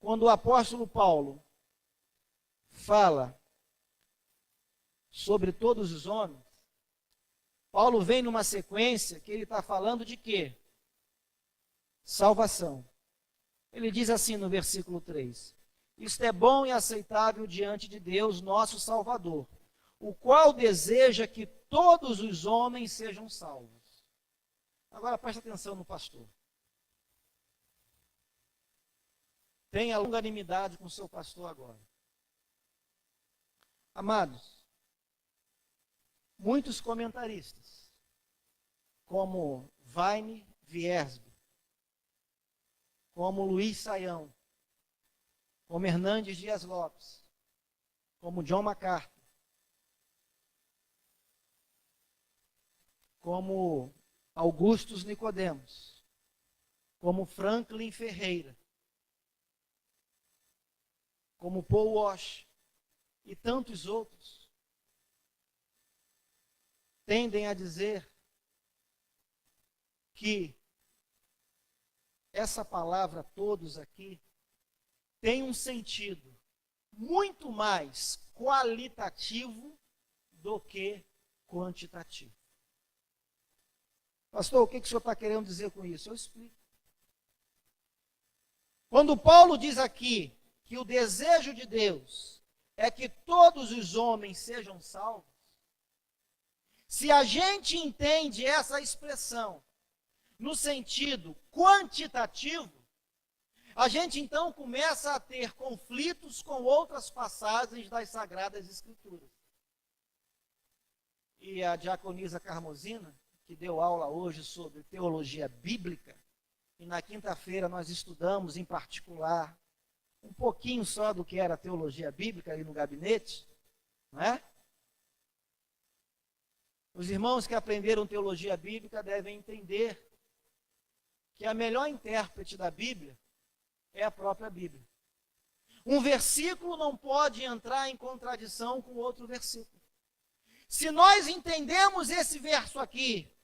quando o apóstolo Paulo fala sobre todos os homens, Paulo vem numa sequência que ele está falando de quê? Salvação. Ele diz assim no versículo 3, isto é bom e aceitável diante de Deus, nosso Salvador, o qual deseja que todos os homens sejam salvos. Agora preste atenção no pastor. Tenha longanimidade com o seu pastor agora. Amados, muitos comentaristas, como Vaine Wiersbe, como Luiz Saião, como Hernandes Dias Lopes, como John MacArthur, como Augustus Nicodemos, como Franklin Ferreira, como Paul Walsh e tantos outros, tendem a dizer que essa palavra todos aqui tem um sentido muito mais qualitativo do que quantitativo. Pastor, o que o senhor está querendo dizer com isso? Eu explico. Quando Paulo diz aqui que o desejo de Deus é que todos os homens sejam salvos, se a gente entende essa expressão no sentido quantitativo, a gente então começa a ter conflitos com outras passagens das Sagradas Escrituras. E a diaconisa Carmosina, que deu aula hoje sobre teologia bíblica, e na quinta-feira nós estudamos em particular um pouquinho só do que era teologia bíblica ali no gabinete, não é? Os irmãos que aprenderam teologia bíblica devem entender que a melhor intérprete da Bíblia é a própria Bíblia. Um versículo não pode entrar em contradição com outro versículo. Se nós entendemos esse verso aqui,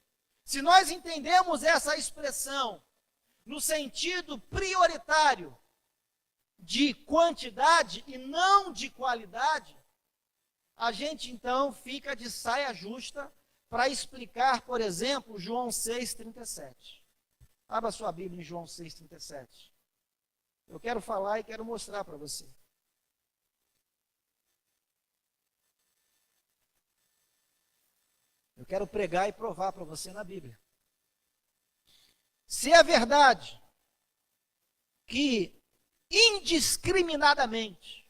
se nós entendemos essa expressão no sentido prioritário, de quantidade e não de qualidade, a gente então fica de saia justa para explicar, por exemplo, João 6,37. Abra sua Bíblia em João 6,37. Eu quero falar e quero mostrar para você. Eu quero pregar e provar para você na Bíblia. Se é verdade que indiscriminadamente,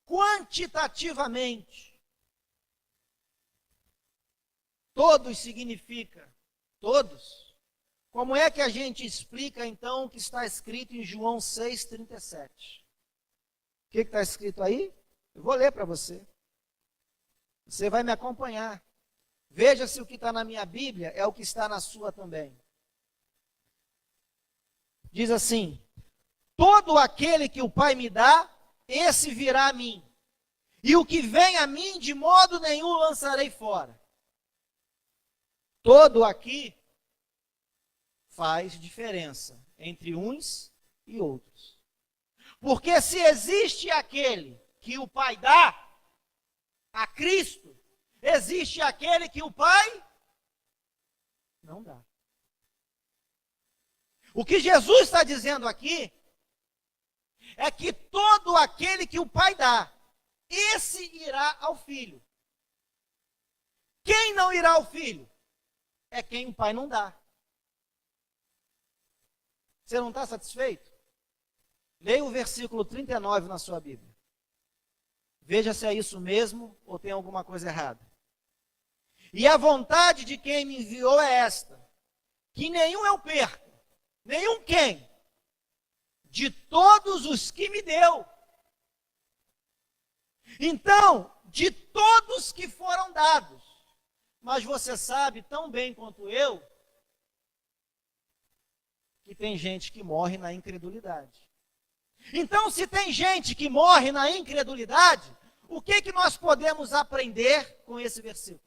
quantitativamente, todos significa todos, como é que a gente explica então o que está escrito em João 6,37? O que está escrito aí? Eu vou ler para você. Você vai me acompanhar. Veja se o que está na minha Bíblia é o que está na sua também. Diz assim: todo aquele que o Pai me dá, esse virá a mim. E o que vem a mim, de modo nenhum lançarei fora. Todo aqui faz diferença entre uns e outros. Porque se existe aquele que o Pai dá a Cristo, existe aquele que o Pai não dá. O que Jesus está dizendo aqui é que todo aquele que o Pai dá, esse irá ao Filho. Quem não irá ao Filho? É quem o Pai não dá. Você não está satisfeito? Leia o versículo 39 na sua Bíblia. Veja se é isso mesmo ou tem alguma coisa errada. E a vontade de quem me enviou é esta: que nenhum eu perca, nenhum quem? De todos os que me deu. Então, de todos que foram dados. Mas você sabe tão bem quanto eu que tem gente que morre na incredulidade. Então, se tem gente que morre na incredulidade, o que nós podemos aprender com esse versículo?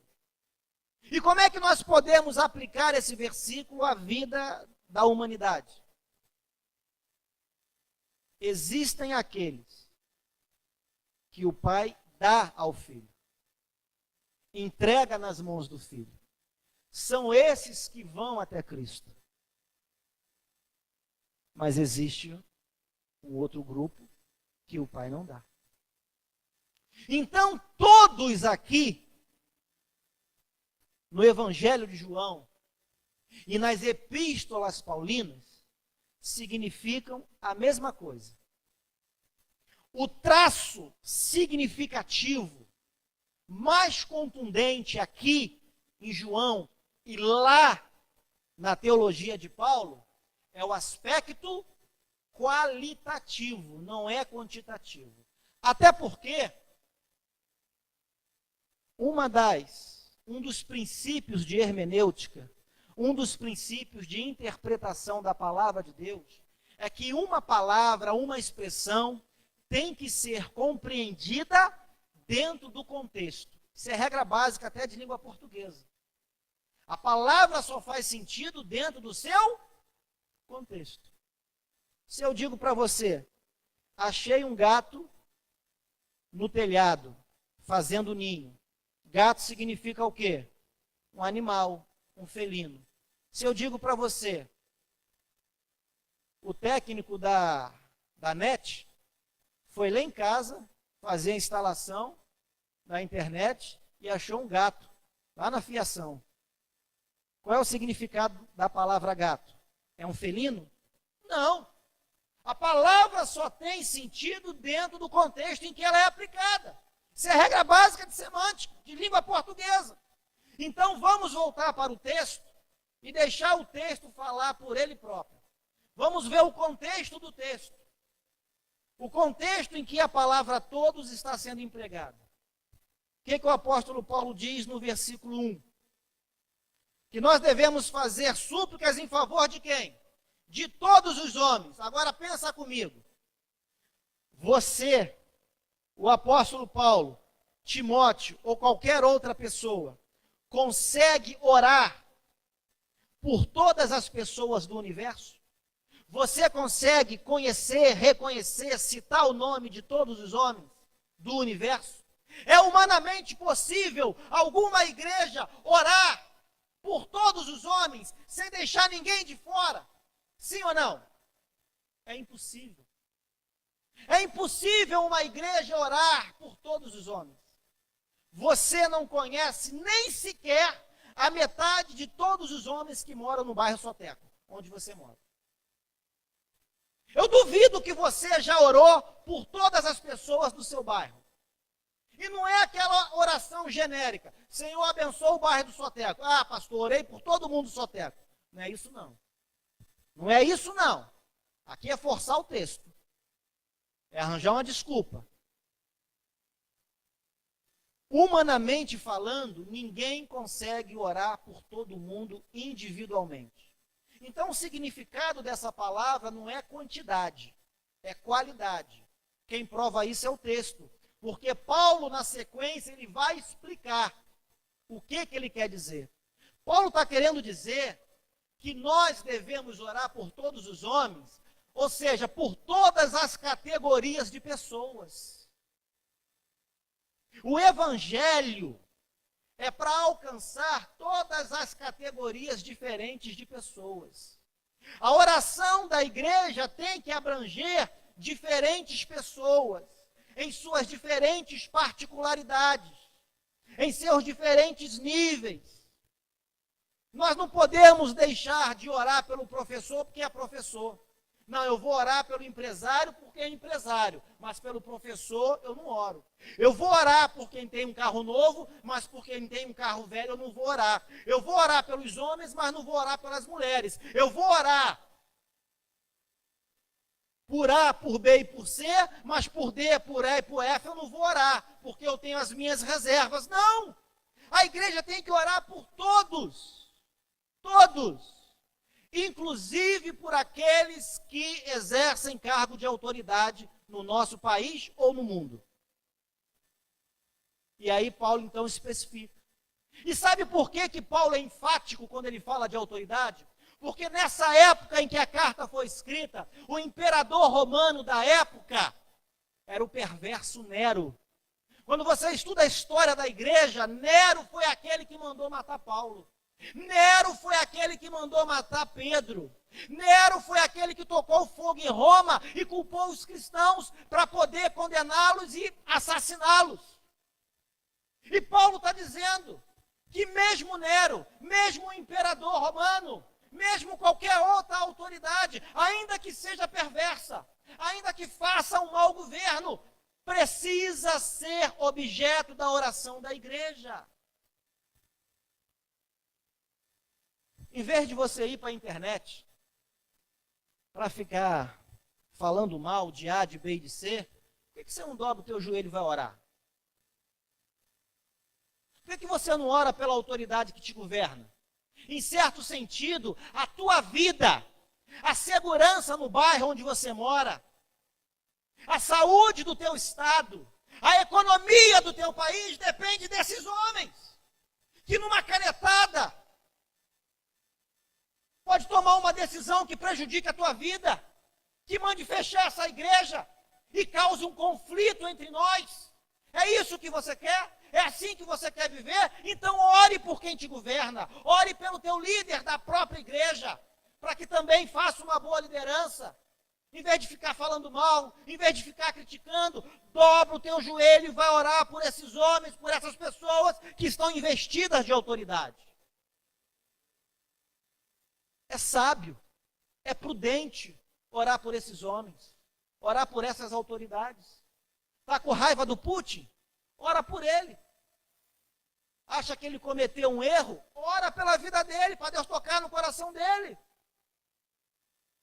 E como é que nós podemos aplicar esse versículo à vida da humanidade? Existem aqueles que o Pai dá ao Filho, entrega nas mãos do Filho. São esses que vão até Cristo. Mas existe um outro grupo que o Pai não dá. Então, todos aqui, no Evangelho de João e nas epístolas paulinas, significam a mesma coisa. O traço significativo, mais contundente aqui em João e lá na teologia de Paulo, é o aspecto qualitativo, não é quantitativo. Até porque um dos princípios de hermenêutica, um dos princípios de interpretação da palavra de Deus, é que uma palavra, uma expressão, tem que ser compreendida dentro do contexto. Isso é regra básica até de língua portuguesa. A palavra só faz sentido dentro do seu contexto. Se eu digo para você, achei um gato no telhado, fazendo ninho. Gato significa o quê? Um animal, um felino. Se eu digo para você, o técnico da NET foi lá em casa fazer a instalação da internet e achou um gato, lá na fiação. Qual é o significado da palavra gato? É um felino? Não. A palavra só tem sentido dentro do contexto em que ela é aplicada. Isso é regra básica de semântica, de língua portuguesa. Então vamos voltar para o texto e deixar o texto falar por ele próprio. Vamos ver o contexto do texto. O contexto em que a palavra todos está sendo empregada. O que o apóstolo Paulo diz no versículo 1? Que nós devemos fazer súplicas em favor de quem? De todos os homens. Agora pensa comigo. Você, o apóstolo Paulo, Timóteo ou qualquer outra pessoa, consegue orar por todas as pessoas do universo? Você consegue conhecer, reconhecer, citar o nome de todos os homens do universo? É humanamente possível alguma igreja orar por todos os homens, sem deixar ninguém de fora? Sim ou não? É impossível. É impossível uma igreja orar por todos os homens. Você não conhece nem sequer a metade de todos os homens que moram no bairro Soteco, onde você mora. Eu duvido que você já orou por todas as pessoas do seu bairro. E não é aquela oração genérica. Senhor, abençoa o bairro do Soteco. Ah, pastor, orei por todo mundo do Soteco. Não é isso não. Não é isso não. Aqui é forçar o texto. É arranjar uma desculpa. Humanamente falando, ninguém consegue orar por todo mundo individualmente. Então, o significado dessa palavra não é quantidade, é qualidade. Quem prova isso é o texto. Porque Paulo, na sequência, ele vai explicar o que ele quer dizer. Paulo está querendo dizer que nós devemos orar por todos os homens, ou seja, por todas as categorias de pessoas. O evangelho é para alcançar todas as categorias diferentes de pessoas. A oração da igreja tem que abranger diferentes pessoas, em suas diferentes particularidades, em seus diferentes níveis. Nós não podemos deixar de orar pelo professor porque é professor. Não, eu vou orar pelo empresário porque é empresário, mas pelo professor eu não oro. Eu vou orar por quem tem um carro novo, mas por quem tem um carro velho eu não vou orar. Eu vou orar pelos homens, mas não vou orar pelas mulheres. Eu vou orar por A, por B e por C, mas por D, por E e por F eu não vou orar, porque eu tenho as minhas reservas. Não! A igreja tem que orar por todos. Todos. Inclusive por aqueles que exercem cargo de autoridade no nosso país ou no mundo. E aí Paulo então especifica. E sabe por que Paulo é enfático quando ele fala de autoridade? Porque nessa época em que a carta foi escrita, o imperador romano da época era o perverso Nero. Quando você estuda a história da igreja, Nero foi aquele que mandou matar Paulo. Nero foi aquele que mandou matar Pedro. Nero foi aquele que tocou fogo em Roma e culpou os cristãos para poder condená-los e assassiná-los. E Paulo está dizendo que mesmo Nero, mesmo o imperador romano, mesmo qualquer outra autoridade, ainda que seja perversa, ainda que faça um mau governo, precisa ser objeto da oração da igreja. Em vez de você ir para a internet para ficar falando mal de A, de B e de C, por que você não dobra o teu joelho e vai orar? Por que você não ora pela autoridade que te governa? Em certo sentido, a tua vida, a segurança no bairro onde você mora, a saúde do teu estado, a economia do teu país depende desses homens, que numa canetada pode tomar uma decisão que prejudique a tua vida, que mande fechar essa igreja e cause um conflito entre nós. É isso que você quer? É assim que você quer viver? Então ore por quem te governa, ore pelo teu líder da própria igreja, para que também faça uma boa liderança. Em vez de ficar falando mal, em vez de ficar criticando, dobra o teu joelho e vai orar por esses homens, por essas pessoas que estão investidas de autoridade. É sábio, é prudente orar por esses homens, orar por essas autoridades. Está com raiva do Putin? Ora por ele. Acha que ele cometeu um erro? Ora pela vida dele, para Deus tocar no coração dele.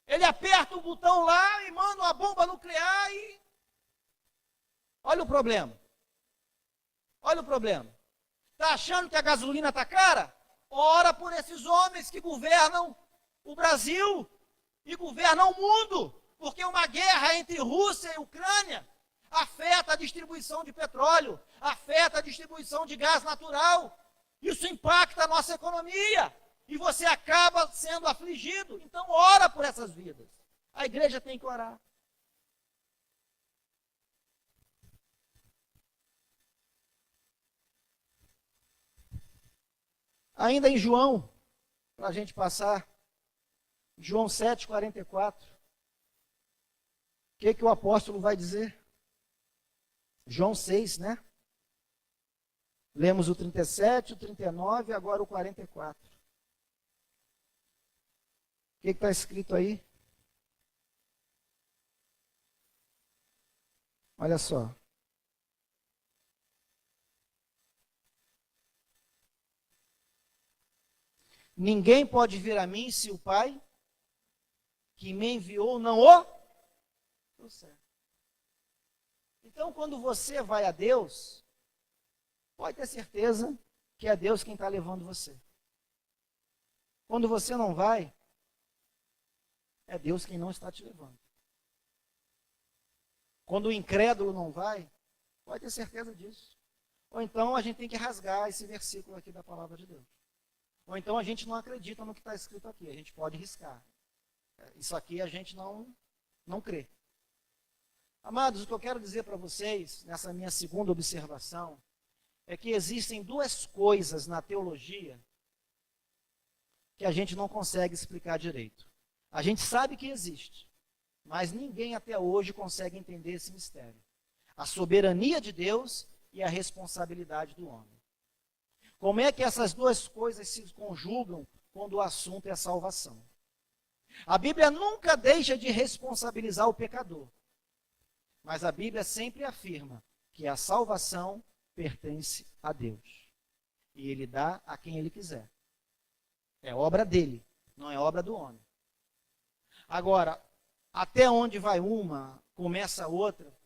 Ele aperta o botão lá e manda uma bomba nuclear e... Olha o problema. Olha o problema. Está achando que a gasolina está cara? Ora por esses homens que governam o Brasil e governam o mundo, porque uma guerra entre Rússia e Ucrânia afeta a distribuição de petróleo, afeta a distribuição de gás natural. Isso impacta a nossa economia e você acaba sendo afligido. Então ora por essas vidas. A igreja tem que orar. Ainda em João, para a gente passar, João 7,44. O que o apóstolo vai dizer? João 6, né? Lemos o 37, o 39 e agora o 44. O que está escrito aí? Olha só. Ninguém pode vir a mim se o Pai que me enviou não o trouxer. Então, quando você vai a Deus, pode ter certeza que é Deus quem está levando você. Quando você não vai, é Deus quem não está te levando. Quando o incrédulo não vai, pode ter certeza disso. Ou então a gente tem que rasgar esse versículo aqui da palavra de Deus. Ou então a gente não acredita no que está escrito aqui, a gente pode riscar. Isso aqui a gente não crê. Amados, o que eu quero dizer para vocês, nessa minha segunda observação, é que existem duas coisas na teologia que a gente não consegue explicar direito. A gente sabe que existe, mas ninguém até hoje consegue entender esse mistério. A soberania de Deus e a responsabilidade do homem. Como é que essas duas coisas se conjugam quando o assunto é a salvação? A Bíblia nunca deixa de responsabilizar o pecador, mas a Bíblia sempre afirma que a salvação pertence a Deus. E Ele dá a quem Ele quiser. É obra dele, não é obra do homem. Agora, até onde vai uma, começa a outra,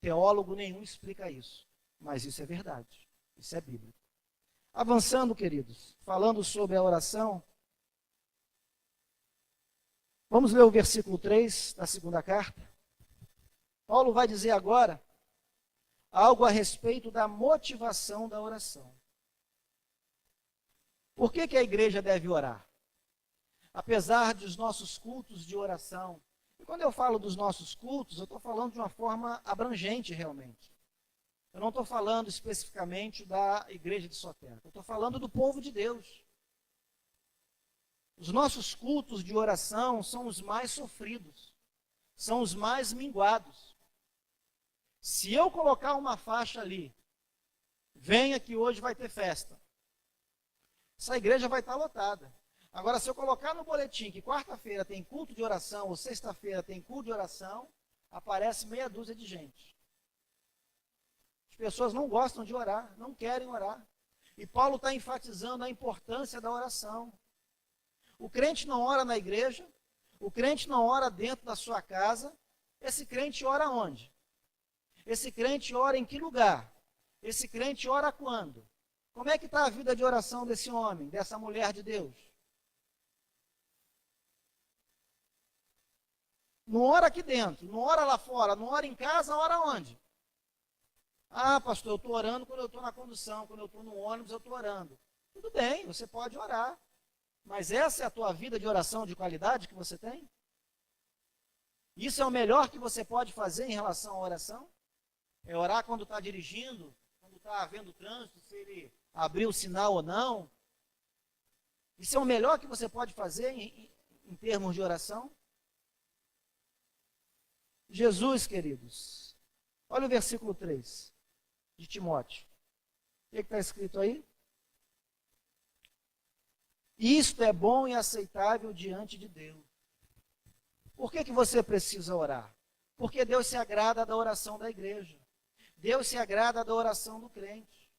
teólogo nenhum explica isso. Mas isso é verdade, isso é bíblico. Avançando, queridos, falando sobre a oração, vamos ler o versículo 3 da segunda carta. Paulo vai dizer agora algo a respeito da motivação da oração. Por que a igreja deve orar? Apesar dos nossos cultos de oração, e quando eu falo dos nossos cultos, eu estou falando de uma forma abrangente realmente. Eu não estou falando especificamente da igreja de Sotero, eu estou falando do povo de Deus. Os nossos cultos de oração são os mais sofridos, são os mais minguados. Se eu colocar uma faixa ali, venha que hoje vai ter festa, essa igreja vai estar lotada. Agora, se eu colocar no boletim que quarta-feira tem culto de oração, ou sexta-feira tem culto de oração, aparece meia dúzia de gente. As pessoas não gostam de orar, não querem orar. E Paulo está enfatizando a importância da oração. O crente não ora na igreja, o crente não ora dentro da sua casa, esse crente ora onde? Esse crente ora em que lugar? Esse crente ora quando? Como é que está a vida de oração desse homem, dessa mulher de Deus? Não ora aqui dentro, não ora lá fora, não ora em casa, ora onde? Ah, pastor, eu estou orando quando eu estou na condução, quando eu estou no ônibus, eu estou orando. Tudo bem, você pode orar. Mas essa é a tua vida de oração de qualidade que você tem? Isso é o melhor que você pode fazer em relação à oração? É orar quando está dirigindo, quando está havendo trânsito, se ele abriu o sinal ou não? Isso é o melhor que você pode fazer em termos de oração? Jesus, queridos, olha o versículo 3 de Timóteo. O que está escrito aí? Isto é bom e aceitável diante de Deus. Por que você precisa orar? Porque Deus se agrada da oração da igreja. Deus se agrada da oração do crente.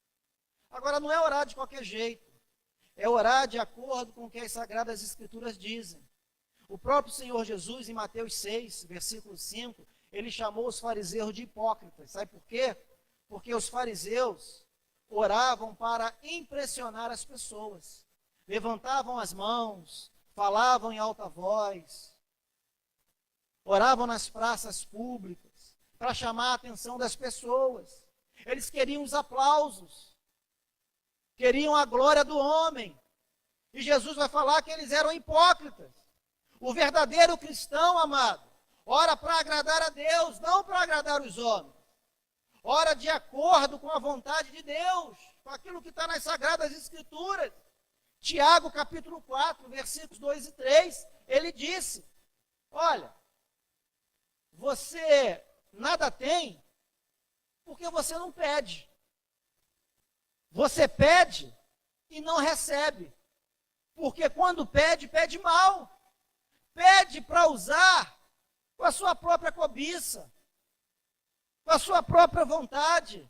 Agora, não é orar de qualquer jeito. É orar de acordo com o que as Sagradas Escrituras dizem. O próprio Senhor Jesus, em Mateus 6, versículo 5, ele chamou os fariseus de hipócritas. Sabe por quê? Porque os fariseus oravam para impressionar as pessoas. Levantavam as mãos, falavam em alta voz, oravam nas praças públicas, para chamar a atenção das pessoas. Eles queriam os aplausos, queriam a glória do homem. E Jesus vai falar que eles eram hipócritas. O verdadeiro cristão, amado, ora para agradar a Deus, não para agradar os homens. Ora de acordo com a vontade de Deus, com aquilo que está nas Sagradas Escrituras. Tiago, capítulo 4, versículos 2 e 3, ele disse, olha, você nada tem porque você não pede. Você pede e não recebe. Porque quando pede, pede mal. Pede para usar com a sua própria cobiça, com a sua própria vontade.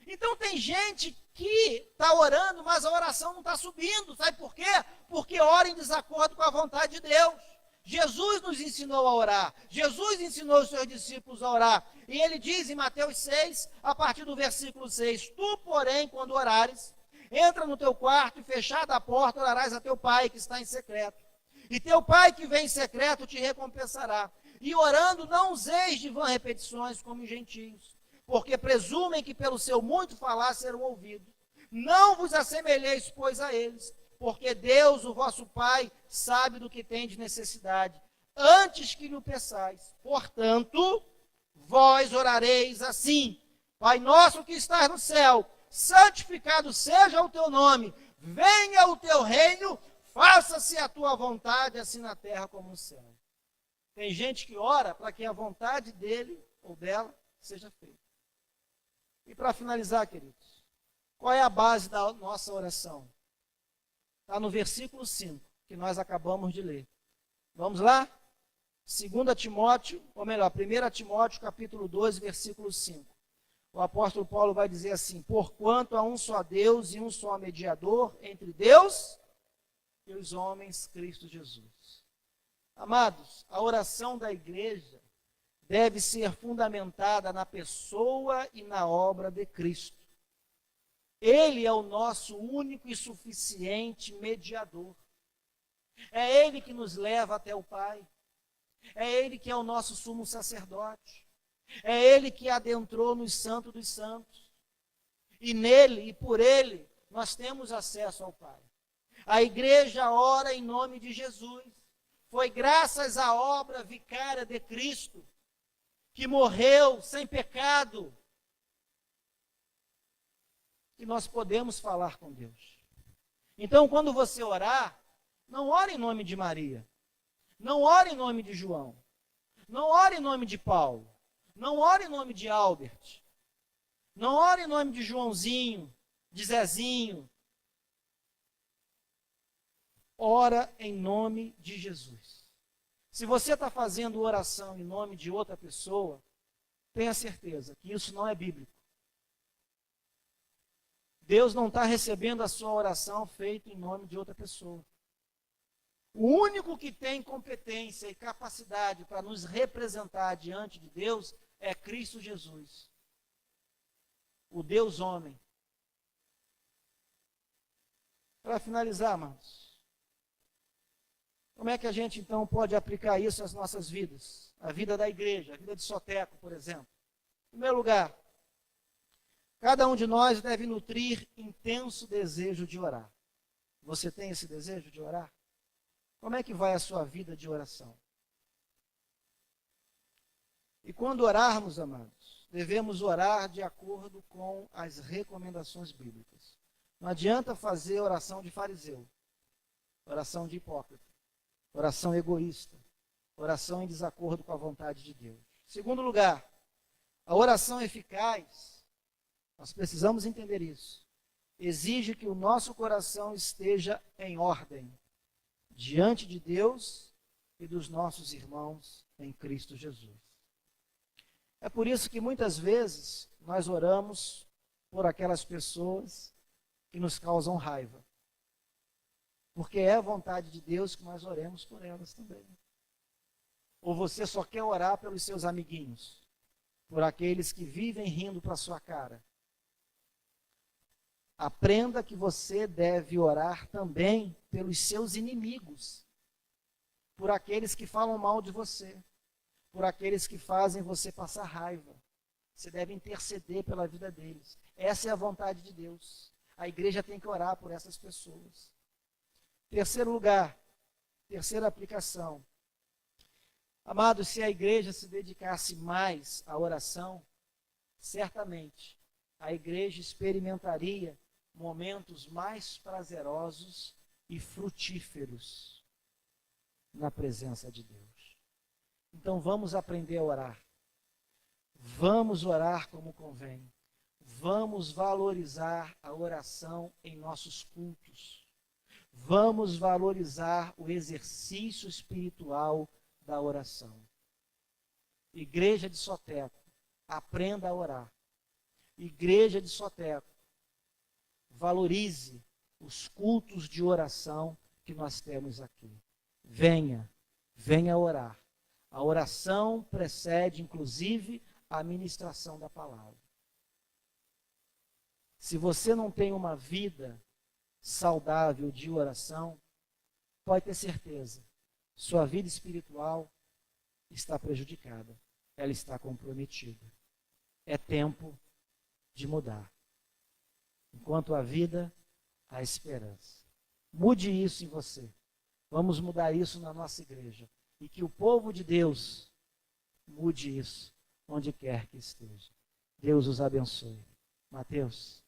Então tem gente que está orando, mas a oração não está subindo. Sabe por quê? Porque ora em desacordo com a vontade de Deus. Jesus nos ensinou a orar. Jesus ensinou os seus discípulos a orar. E ele diz em Mateus 6, a partir do versículo 6, tu, porém, quando orares, entra no teu quarto e fechada a porta, orarás a teu pai que está em secreto. E teu pai que vem em secreto te recompensará. E orando não useis de vã repetições como os gentios, porque presumem que pelo seu muito falar serão ouvidos. Não vos assemelheis, pois, a eles, porque Deus, o vosso Pai, sabe do que tem de necessidade, antes que lhe o peçais. Portanto, vós orareis assim, Pai nosso que estás no céu, santificado seja o teu nome, venha o teu reino, faça-se a tua vontade, assim na terra como no céu. Tem gente que ora para que a vontade dele ou dela seja feita. E para finalizar, queridos, qual é a base da nossa oração? Está no versículo 5, que nós acabamos de ler. Vamos lá? 2 Timóteo, ou melhor, 1 Timóteo, capítulo 2, versículo 5. O apóstolo Paulo vai dizer assim, porquanto há um só Deus e um só mediador entre Deus e os homens, Cristo Jesus. Amados, a oração da igreja deve ser fundamentada na pessoa e na obra de Cristo. Ele é o nosso único e suficiente mediador. É Ele que nos leva até o Pai. É Ele que é o nosso sumo sacerdote. É Ele que adentrou nos santos dos santos. E nele e por Ele nós temos acesso ao Pai. A igreja ora em nome de Jesus. Foi graças à obra vicária de Cristo, que morreu sem pecado, que nós podemos falar com Deus. Então, quando você orar, não ore em nome de Maria, não ore em nome de João, não ore em nome de Paulo, não ore em nome de Albert, não ore em nome de Joãozinho, de Zezinho. Ora em nome de Jesus. Se você está fazendo oração em nome de outra pessoa, tenha certeza que isso não é bíblico. Deus não está recebendo a sua oração feita em nome de outra pessoa. O único que tem competência e capacidade para nos representar diante de Deus é Cristo Jesus, o Deus homem. Para finalizar, amados, como é que a gente então pode aplicar isso às nossas vidas? A vida da igreja, a vida de Soteco, por exemplo. Em primeiro lugar, cada um de nós deve nutrir intenso desejo de orar. Você tem esse desejo de orar? Como é que vai a sua vida de oração? E quando orarmos, amados, devemos orar de acordo com as recomendações bíblicas. Não adianta fazer oração de fariseu, oração de hipócrita, oração egoísta, oração em desacordo com a vontade de Deus. Segundo lugar, a oração eficaz, nós precisamos entender isso, exige que o nosso coração esteja em ordem diante de Deus e dos nossos irmãos em Cristo Jesus. É por isso que muitas vezes nós oramos por aquelas pessoas que nos causam raiva. Porque é a vontade de Deus que nós oremos por elas também. Ou você só quer orar pelos seus amiguinhos, por aqueles que vivem rindo para a sua cara. Aprenda que você deve orar também pelos seus inimigos, por aqueles que falam mal de você, por aqueles que fazem você passar raiva. Você deve interceder pela vida deles. Essa é a vontade de Deus. A igreja tem que orar por essas pessoas. Terceiro lugar, terceira aplicação, Amados, se a igreja se dedicasse mais à oração, certamente a igreja experimentaria momentos mais prazerosos e frutíferos na presença de Deus. Então vamos aprender a orar. Vamos orar como convém. Vamos valorizar a oração em nossos cultos. Vamos valorizar o exercício espiritual da oração. Igreja de Soteco, aprenda a orar. Igreja de Soteco, valorize os cultos de oração que nós temos aqui. Venha orar. A oração precede, inclusive, a ministração da palavra. Se você não tem uma vida saudável de oração, pode ter certeza, sua vida espiritual está prejudicada, ela está comprometida. É tempo de mudar. Enquanto há vida, há esperança. Mude isso em você. Vamos mudar isso na nossa igreja. E que o povo de Deus mude isso onde quer que esteja. Deus os abençoe. Mateus.